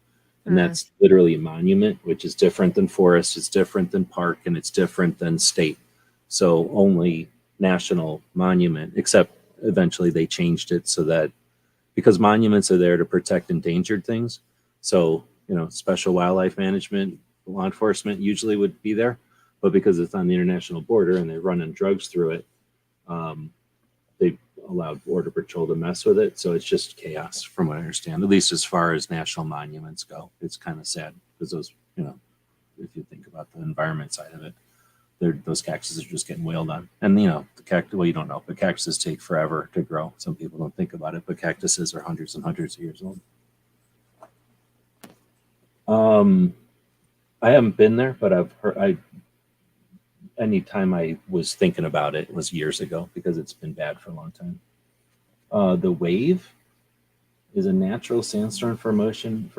and that's literally a monument, which is different than forest, it's different than park, and it's different than state. So only national monument, except eventually they changed it so that, because monuments are there to protect endangered things. So, special wildlife management, law enforcement usually would be there, but because it's on the international border and they're running drugs through it, they allowed Border Patrol to mess with it. So it's just chaos, from what I understand, at least as far as national monuments go. It's kind of sad because those, if you think about the environment side of it, those cactuses are just getting wailed on. And, the cactus, well, you don't know, but cactuses take forever to grow. Some people don't think about it, but cactuses are hundreds and hundreds of years old. I haven't been there, but I've heard, anytime I was thinking about it was years ago because it's been bad for a long time. The Wave is a natural sandstone formation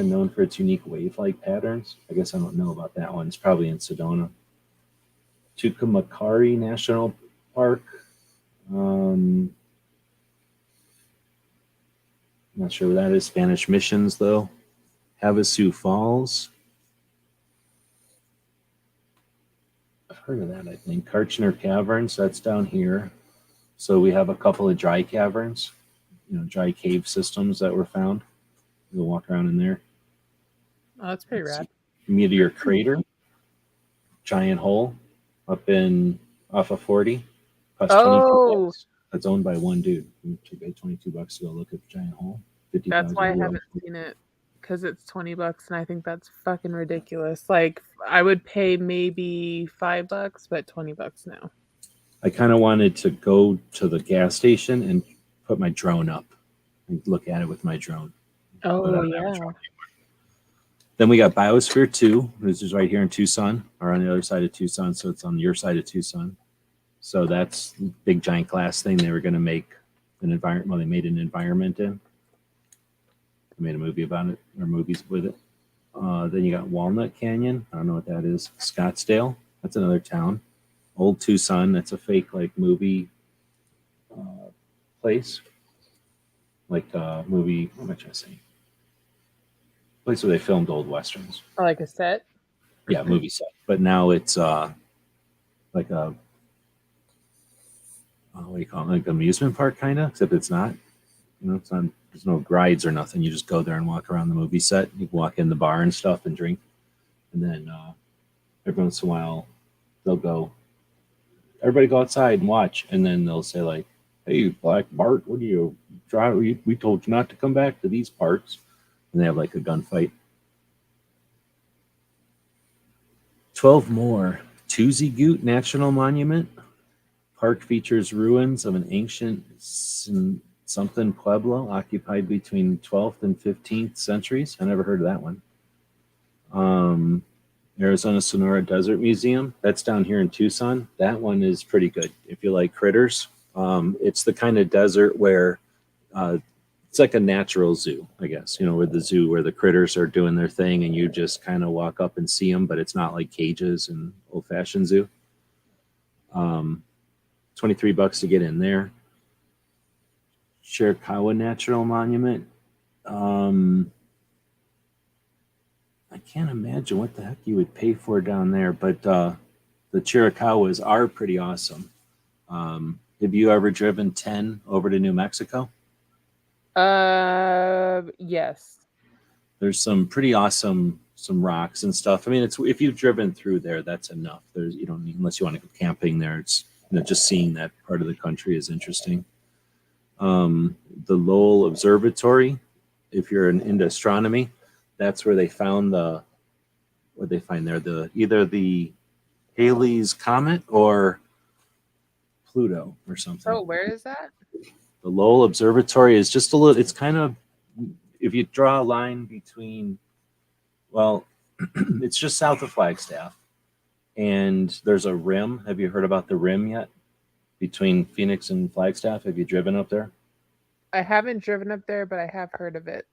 known for its unique wave-like patterns. I guess I don't know about that one. It's probably in Sedona. Tucumcari National Park. Not sure what that is. Spanish Missions, though. Havasu Falls. heard of that, I think. Karchner Caverns, that's down here. So we have a couple of dry caverns, dry cave systems that were found. We'll walk around in there. Oh, that's pretty rad. Meteor Crater, giant hole up off of 40. Cost $22. That's owned by one dude. We took $22 to go look at the giant hole. 50,000. That's why I haven't seen it, because it's $20, and I think that's fucking ridiculous. Like, I would pay maybe $5, but $20 now. I kind of wanted to go to the gas station and put my drone up and look at it with my drone. Oh, yeah. Then we got Biosphere 2, which is right here in Tucson, or on the other side of Tucson, so it's on your side of Tucson. So that's a big giant glass thing they were going to make an environment. Well, they made an environment in. They made a movie about it, or movies with it. Then you got Walnut Canyon. I don't know what that is. Scottsdale. That's another town. Old Tucson. That's a fake movie place. Movie. What am I trying to say? Place where they filmed old westerns. Like a set? Yeah, movie set. But now it's like a what do you call it? Like an amusement park kind of, except it's not. It's not. There's no rides or nothing. You just go there and walk around the movie set. You can walk in the bar and stuff and drink, and then every once in a while they'll go. Everybody go outside and watch, and then they'll say like, "Hey, Black Bart, what do you drive? We told you not to come back to these parts." And they have like a gunfight. 12 more. Tuzigoot National Monument. Park features ruins of an ancient something pueblo occupied between 12th and 15th centuries. I never heard of that one. Arizona Sonora Desert Museum. That's down here in Tucson. That one is pretty good if you like critters. It's the kind of desert where it's like a natural zoo, I guess, with the zoo where the critters are doing their thing and you just kind of walk up and see them, but it's not like cages and old-fashioned zoo. $23 to get in there. Chiricahua Natural Monument. I can't imagine what the heck you would pay for down there, but the Chiricahuas are pretty awesome. Have you ever driven 10 over to New Mexico? Yes. There's some pretty awesome rocks and stuff. I mean, it's if you've driven through there, that's enough. You don't need, unless you want to go camping there. It's just seeing that part of the country is interesting. The Lowell Observatory, if you're into astronomy, that's where they found either the Halley's Comet or Pluto or something. Oh, where is that? The Lowell Observatory is just a little, it's kind of, if you draw a line between, it's just south of Flagstaff, and there's a rim. Have you heard about the rim yet? Between Phoenix and Flagstaff? Have you driven up there? I haven't driven up there, but I have heard of it.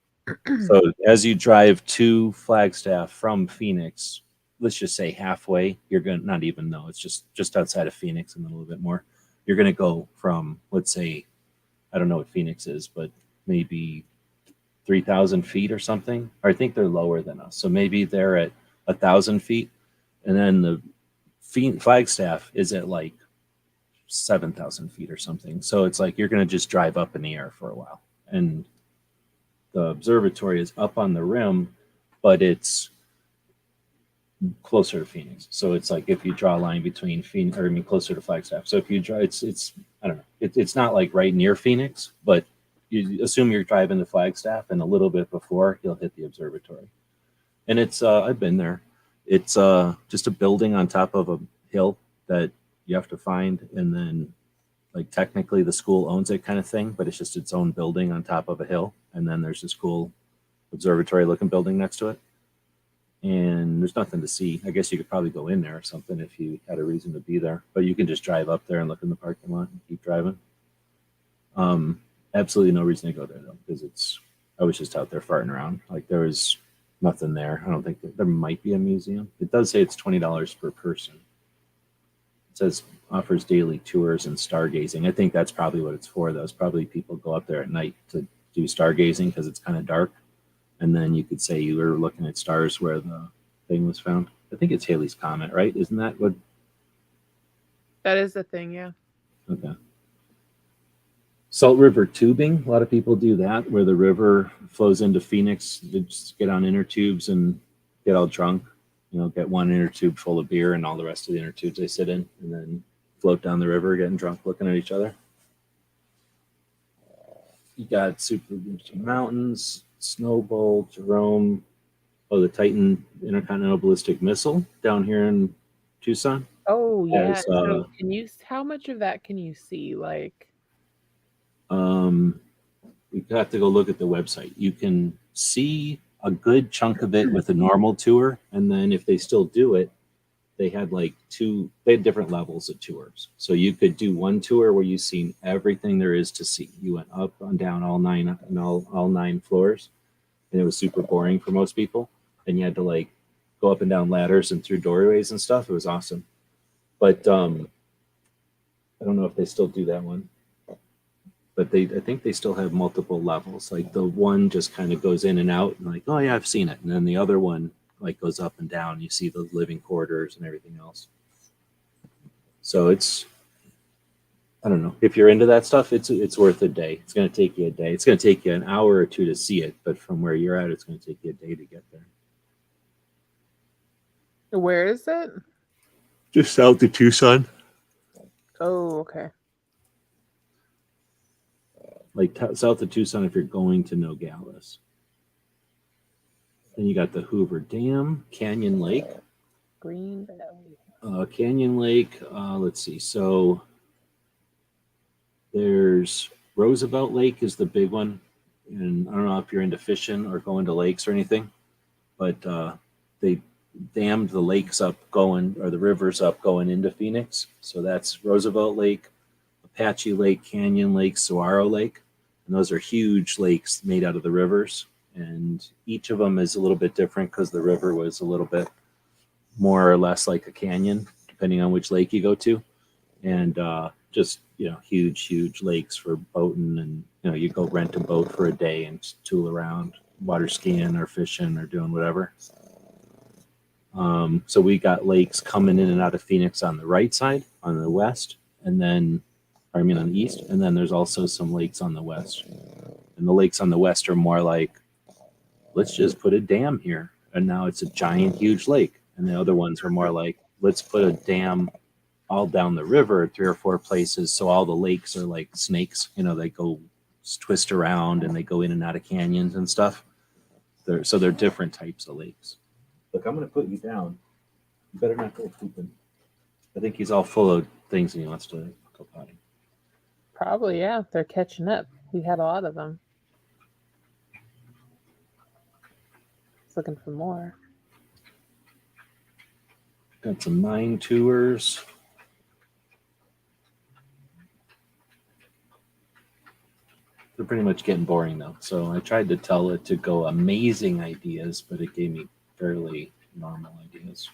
So as you drive to Flagstaff from Phoenix, let's just say halfway, you're going to, not even, no, it's just outside of Phoenix and a little bit more. You're going to go from, let's say, I don't know what Phoenix is, but maybe 3,000 feet or something. Or I think they're lower than us. So maybe they're at 1,000 feet. And then the Flagstaff is at like 7,000 feet or something. So it's like you're going to just drive up in the air for a while. And the observatory is up on the rim, but it's closer to Phoenix. So it's like if you draw a line between Phoenix, or I mean closer to Flagstaff. So if you drive, it's I don't know. It's not like right near Phoenix, but you assume you're driving to Flagstaff, and a little bit before you'll hit the observatory. And it's I've been there. It's just a building on top of a hill that you have to find, and then like technically the school owns it kind of thing, but it's just its own building on top of a hill. And then there's this cool observatory looking building next to it. And there's nothing to see. I guess you could probably go in there or something if you had a reason to be there, but you can just drive up there and look in the parking lot and keep driving. Absolutely no reason to go there though, because I was just out there farting around. Like there was nothing there. I don't think there might be a museum. It does say it's $20 per person. It says offers daily tours and stargazing. I think that's probably what it's for. Those probably people go up there at night to do stargazing because it's kind of dark. And then you could say you were looking at stars where the thing was found. I think it's Halley's Comet, right? Isn't that what That is the thing, yeah. Okay. Salt River tubing. A lot of people do that, where the river flows into Phoenix. They just get on inner tubes and get all drunk. Get one inner tube full of beer, and all the rest of the inner tubes they sit in, and then float down the river, getting drunk, looking at each other. You got Super Mountains, Snowball, Jerome. Oh, the Titan Intercontinental Ballistic Missile down here in Tucson. Oh yeah. As, So how much of that can you see? Like, you have to go look at the website. You can see a good chunk of it with a normal tour, and then if they still do it, they had different levels of tours. So you could do one tour where you've seen everything there is to see. You went up and down all nine floors, and it was super boring for most people. And you had to go up and down ladders and through doorways and stuff. It was awesome. But I don't know if they still do that one. But I think they still have multiple levels. Like the one just kind of goes in and out, and oh yeah, I've seen it. And then the other one goes up and down. You see the living quarters and everything else. So I don't know, if you're into that stuff, it's worth a day. It's going to take you a day. It's going to take you an hour or two to see it, but from where you're at, it's going to take you a day to get there. where is it? Just south of Tucson. Oh, okay. South of Tucson if you're going to Nogales. Then you got the Hoover Dam, Canyon Lake. Green Valley. Canyon Lake, let's see. So there's Roosevelt Lake is the big one. And I don't know if you're into fishing or going to lakes or anything, but they dammed the lakes up the rivers up going into Phoenix. So that's Roosevelt Lake, Apache Lake, Canyon Lake, Saguaro Lake. And those are huge lakes made out of the rivers. And each of them is a little bit different because the river was a little bit more or less like a canyon, depending on which lake you go to. And just, huge lakes for boating. And, you go rent a boat for a day and tool around, water skiing or fishing or doing whatever. So we got lakes coming in and out of Phoenix on the right side, on the west, on the east. And then there's also some lakes on the west. And the lakes on the west are more like, let's just put a dam here. And now it's a giant, huge lake. And the other ones are more like, let's put a dam all down the river at 3 or 4 places. So all the lakes are like snakes, they go twist around and they go in and out of canyons and stuff. They're different types of lakes. Look, I'm going to put you down. You better not go pooping. I think he's all full of things and he wants to go potty. Probably, yeah. They're catching up. We had a lot of them. He's looking for more. Got some mine tours. They're pretty much getting boring though. So I tried to tell it to go amazing ideas, but it gave me fairly normal ideas.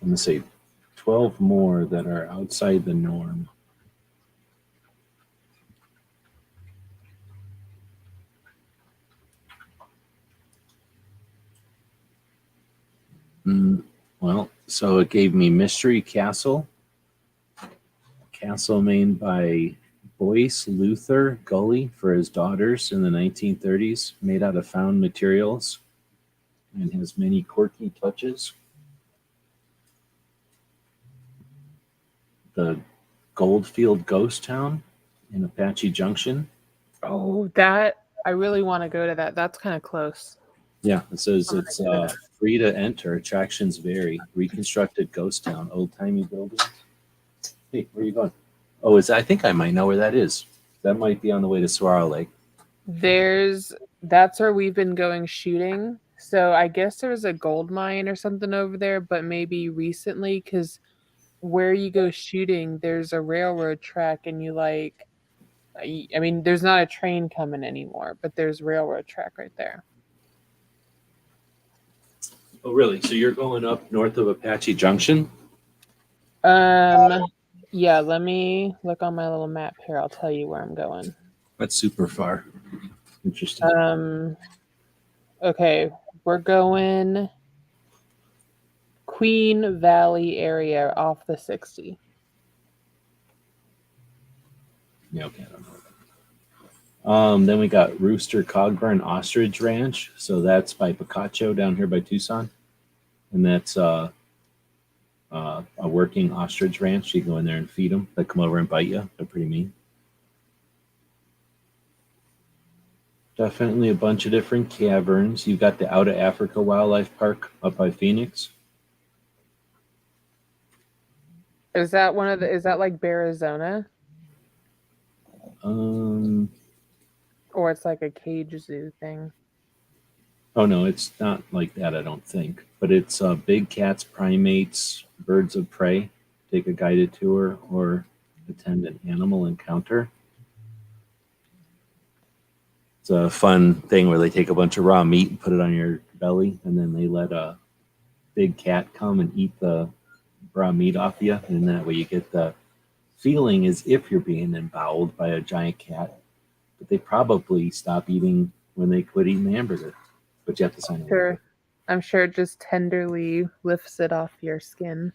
I'm going to say 12 more that are outside the norm. Well, so it gave me Mystery Castle. Castle made by Boyce Luther Gully for his daughters in the 1930s, made out of found materials and has many quirky touches. The Goldfield Ghost Town in Apache Junction. Oh, I really want to go to that. That's kind of close. Yeah, it says it's free to enter. Attractions vary. Reconstructed ghost town, old-timey buildings. Hey, where are you going? Oh, I think I might know where that is. That might be on the way to Saguaro Lake. That's where we've been going shooting. So I guess there was a gold mine or something over there, but maybe recently, because where you go shooting, there's a railroad track, and there's not a train coming anymore, but there's railroad track right there. Oh, really? So you're going up north of Apache Junction? Yeah, let me look on my little map here. I'll tell you where I'm going. That's super far. Interesting. Okay, we're going Queen Valley area off the 60. Yeah, okay, I don't know. Then we got Rooster Cogburn Ostrich Ranch. So that's by Picacho down here by Tucson. And that's a working ostrich ranch. You go in there and feed them. They come over and bite you. They're pretty mean. Definitely a bunch of different caverns. You've got the Out of Africa Wildlife Park up by Phoenix. Is that is that like Arizona? Um, Or it's like a cage zoo thing? oh no, it's not like that, I don't think. But it's big cats, primates, birds of prey. Take a guided tour or attend an animal encounter. It's a fun thing where they take a bunch of raw meat and put it on your belly, and then they let a big cat come and eat the raw meat off you, and that way you get the feeling as if you're being emboweled by a giant cat. But they probably stop eating when they quit eating the hamburger. But you have to sign a Sure. I'm sure it just tenderly lifts it off your skin.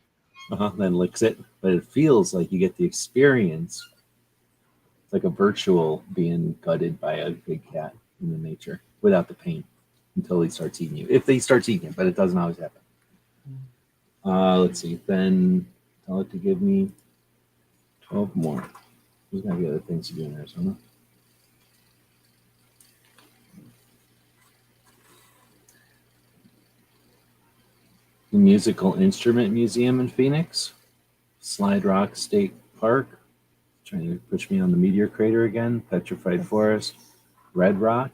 then licks it. But it feels like you get the experience. It's like a virtual being gutted by a big cat in the nature without the pain until he starts eating you. If he starts eating you, but it doesn't always happen. Let's see. Then tell it to give me 12 more. There's got to be other things to do in Arizona. The Musical Instrument Museum in Phoenix. Slide Rock State Park. Trying to push me on the meteor crater again. Petrified Forest. Red Rock.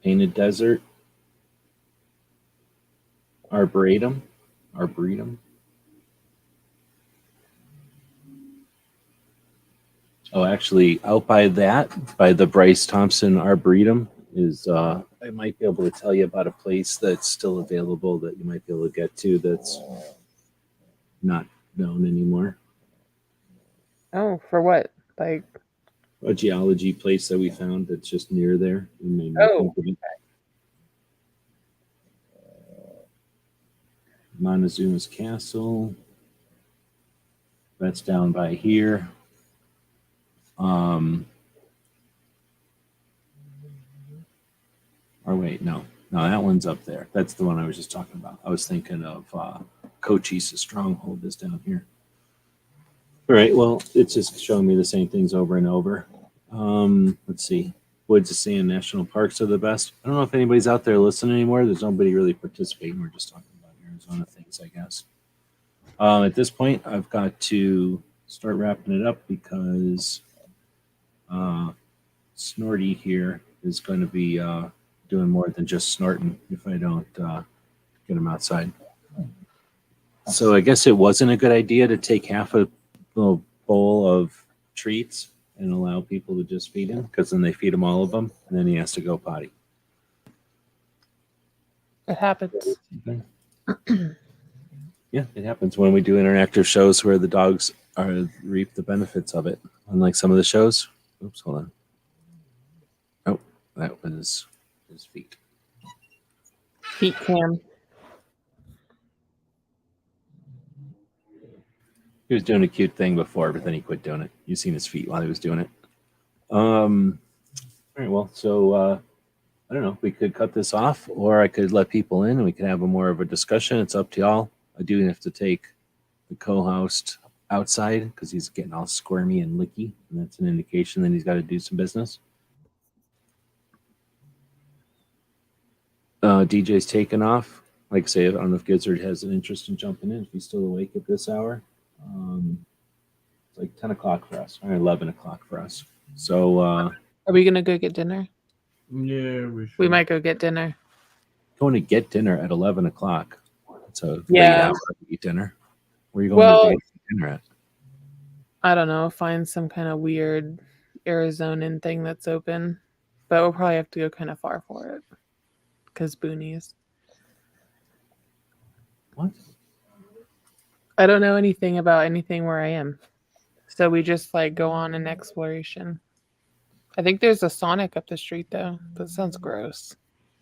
Painted Desert. Arboretum. Oh, actually, out by that, by the Bryce Thompson Arboretum, is I might be able to tell you about a place that's still available that you might be able to get to that's not known anymore. Oh, for what? Like, A geology place that we found that's just near there. You may not oh, think of it. Montezuma's Castle. That's down by here. Or wait, no, that one's up there. That's the one I was just talking about. I was thinking of Cochise's Stronghold is down here. All right, well, it's just showing me the same things over and over. Let's see. Woods of Sand National Parks are the best. I don't know if anybody's out there listening anymore. There's nobody really participating. We're just talking about Arizona things, I guess. At this point, I've got to start wrapping it up because Snorty here is going to be doing more than just snorting if I don't get him outside. So I guess it wasn't a good idea to take half a little bowl of treats and allow people to just feed him, because then they feed him all of them and then he has to go potty. it happens. Yeah, it happens when we do interactive shows where the dogs reap the benefits of it. Unlike some of the shows. Oops, hold on. Oh, that was his feet. Feet cam. He was doing a cute thing before, but then he quit doing it. You've seen his feet while he was doing it. All right, well, so I don't know. We could cut this off, or I could let people in and we could have a more of a discussion. It's up to y'all. I do have to take the co-host outside because he's getting all squirmy and licky, and that's an indication that he's got to do some business. DJ's taking off. Like I say, I don't know if Gizzard has an interest in jumping in if he's still awake at this hour. It's like 10 o'clock for us, or 11 o'clock for us. So, Are we going to go get dinner? Yeah, We might go get dinner. going to get dinner at 11 o'clock. It's a late Yeah. hour to eat dinner. Where are you going to get dinner at? I don't know. Find some kind of weird Arizonan thing that's open. But we'll probably have to go kind of far for it. Because boonies. What? I don't know anything about anything where I am. So we just like go on an exploration. I think there's a Sonic up the street though. That sounds gross.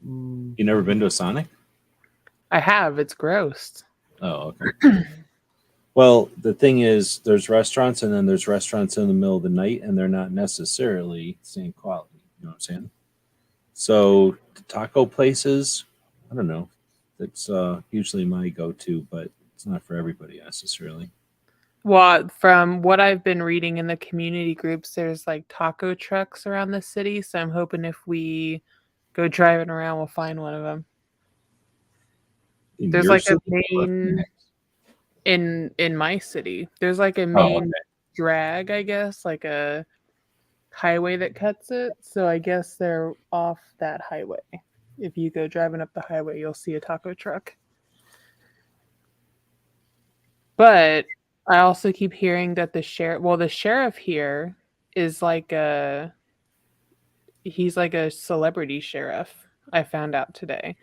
Mm, You never been to a Sonic? I have. It's gross. Oh, okay. Well, the thing is, there's restaurants and then there's restaurants in the middle of the night, and they're not necessarily the same quality. You know what I'm saying? So the taco places, I don't know. That's usually my go-to, but it's not for everybody necessarily. Well, from what I've been reading in the community groups, there's like taco trucks around the city. So I'm hoping if we go driving around, we'll find one of them. In There's your like a city? main in my city. There's like a Oh, main okay. drag, I guess, like a highway that cuts it. So I guess they're off that highway. If you go driving up the highway, you'll see a taco truck. But I also keep hearing that the sheriff here is like he's like a celebrity sheriff. I found out today.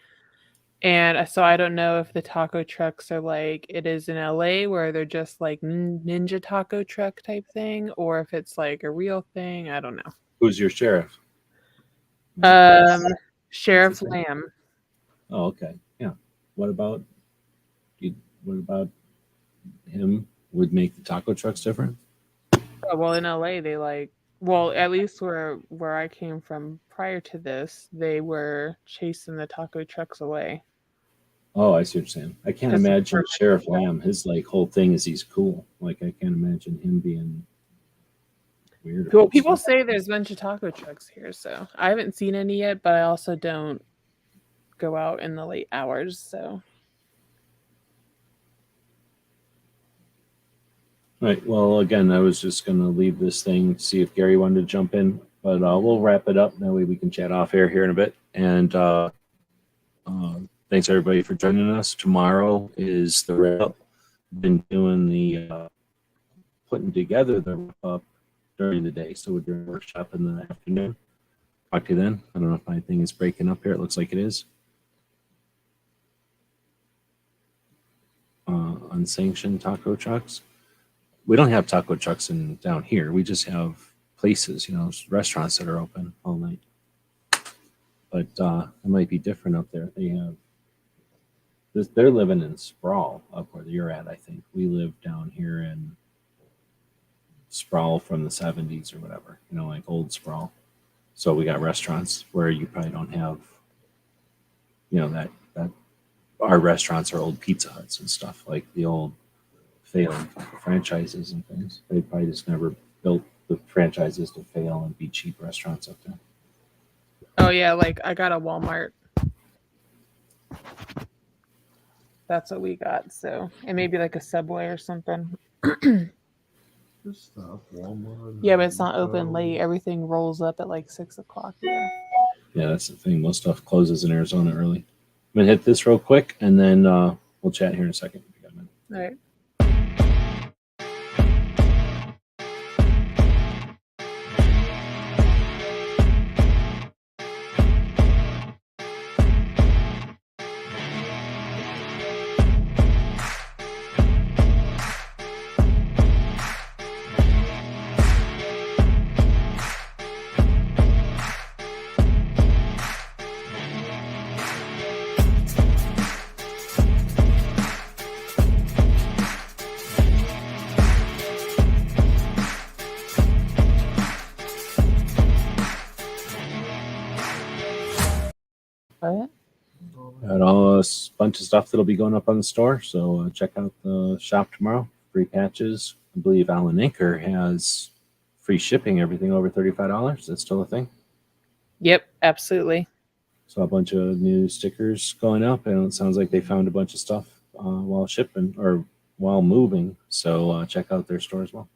And so I don't know if the taco trucks are like it is in LA where they're just like ninja taco truck type thing, or if it's like a real thing. I don't know. Who's your sheriff? Sheriff What's his name? Lamb. Oh, okay. Yeah. What about you? What about him? Would make the taco trucks different? Oh, well, in LA, they like, well, at least where I came from prior to this, they were chasing the taco trucks away Oh, I see what you're saying. I can't because imagine Sheriff Lamb. His like whole thing is he's cool. Like I can't imagine him being weird. well, people say there's a bunch of taco trucks here, so I haven't seen any yet, but I also don't go out in the late hours, so. Right. Well, again, I was just going to leave this thing, see if Gary wanted to jump in, but we'll wrap it up. That way we can chat off air here in a bit. And thanks everybody for joining us. Tomorrow is the wrap up. Been doing the putting together the wrap up during the day, so we're doing a workshop in the afternoon. Talk to you then. I don't know if my thing is breaking up here. It looks like it is. Unsanctioned taco trucks. We don't have taco trucks down here. We just have places, restaurants that are open all night. But it might be different up there. They have they're living in sprawl up where you're at. I think we live down here in sprawl from the 70s or whatever. Like old sprawl. So we got restaurants where you probably don't have, that our restaurants are old Pizza Huts and stuff, like the old failing franchises and things. They probably just never built the franchises to fail and be cheap restaurants up there. Oh yeah, like I got a Walmart. That's what we got. So, and maybe like a Subway or something. just stuff, Walmart. Yeah, but it's not open late. Everything rolls up at like 6 o'clock here. Yeah, that's the thing. Most stuff closes in Arizona early. I'm gonna hit this real quick, and then we'll chat here in a second. If you got a minute. All right. What? Got a bunch of stuff that'll be going up on the store, so check out the shop tomorrow. Free patches. I believe Alan Anchor has free shipping, everything over $35. That's still a thing. Yep, absolutely. So a bunch of new stickers going up, and it sounds like they found a bunch of stuff while shipping or while moving. So check out their store as well.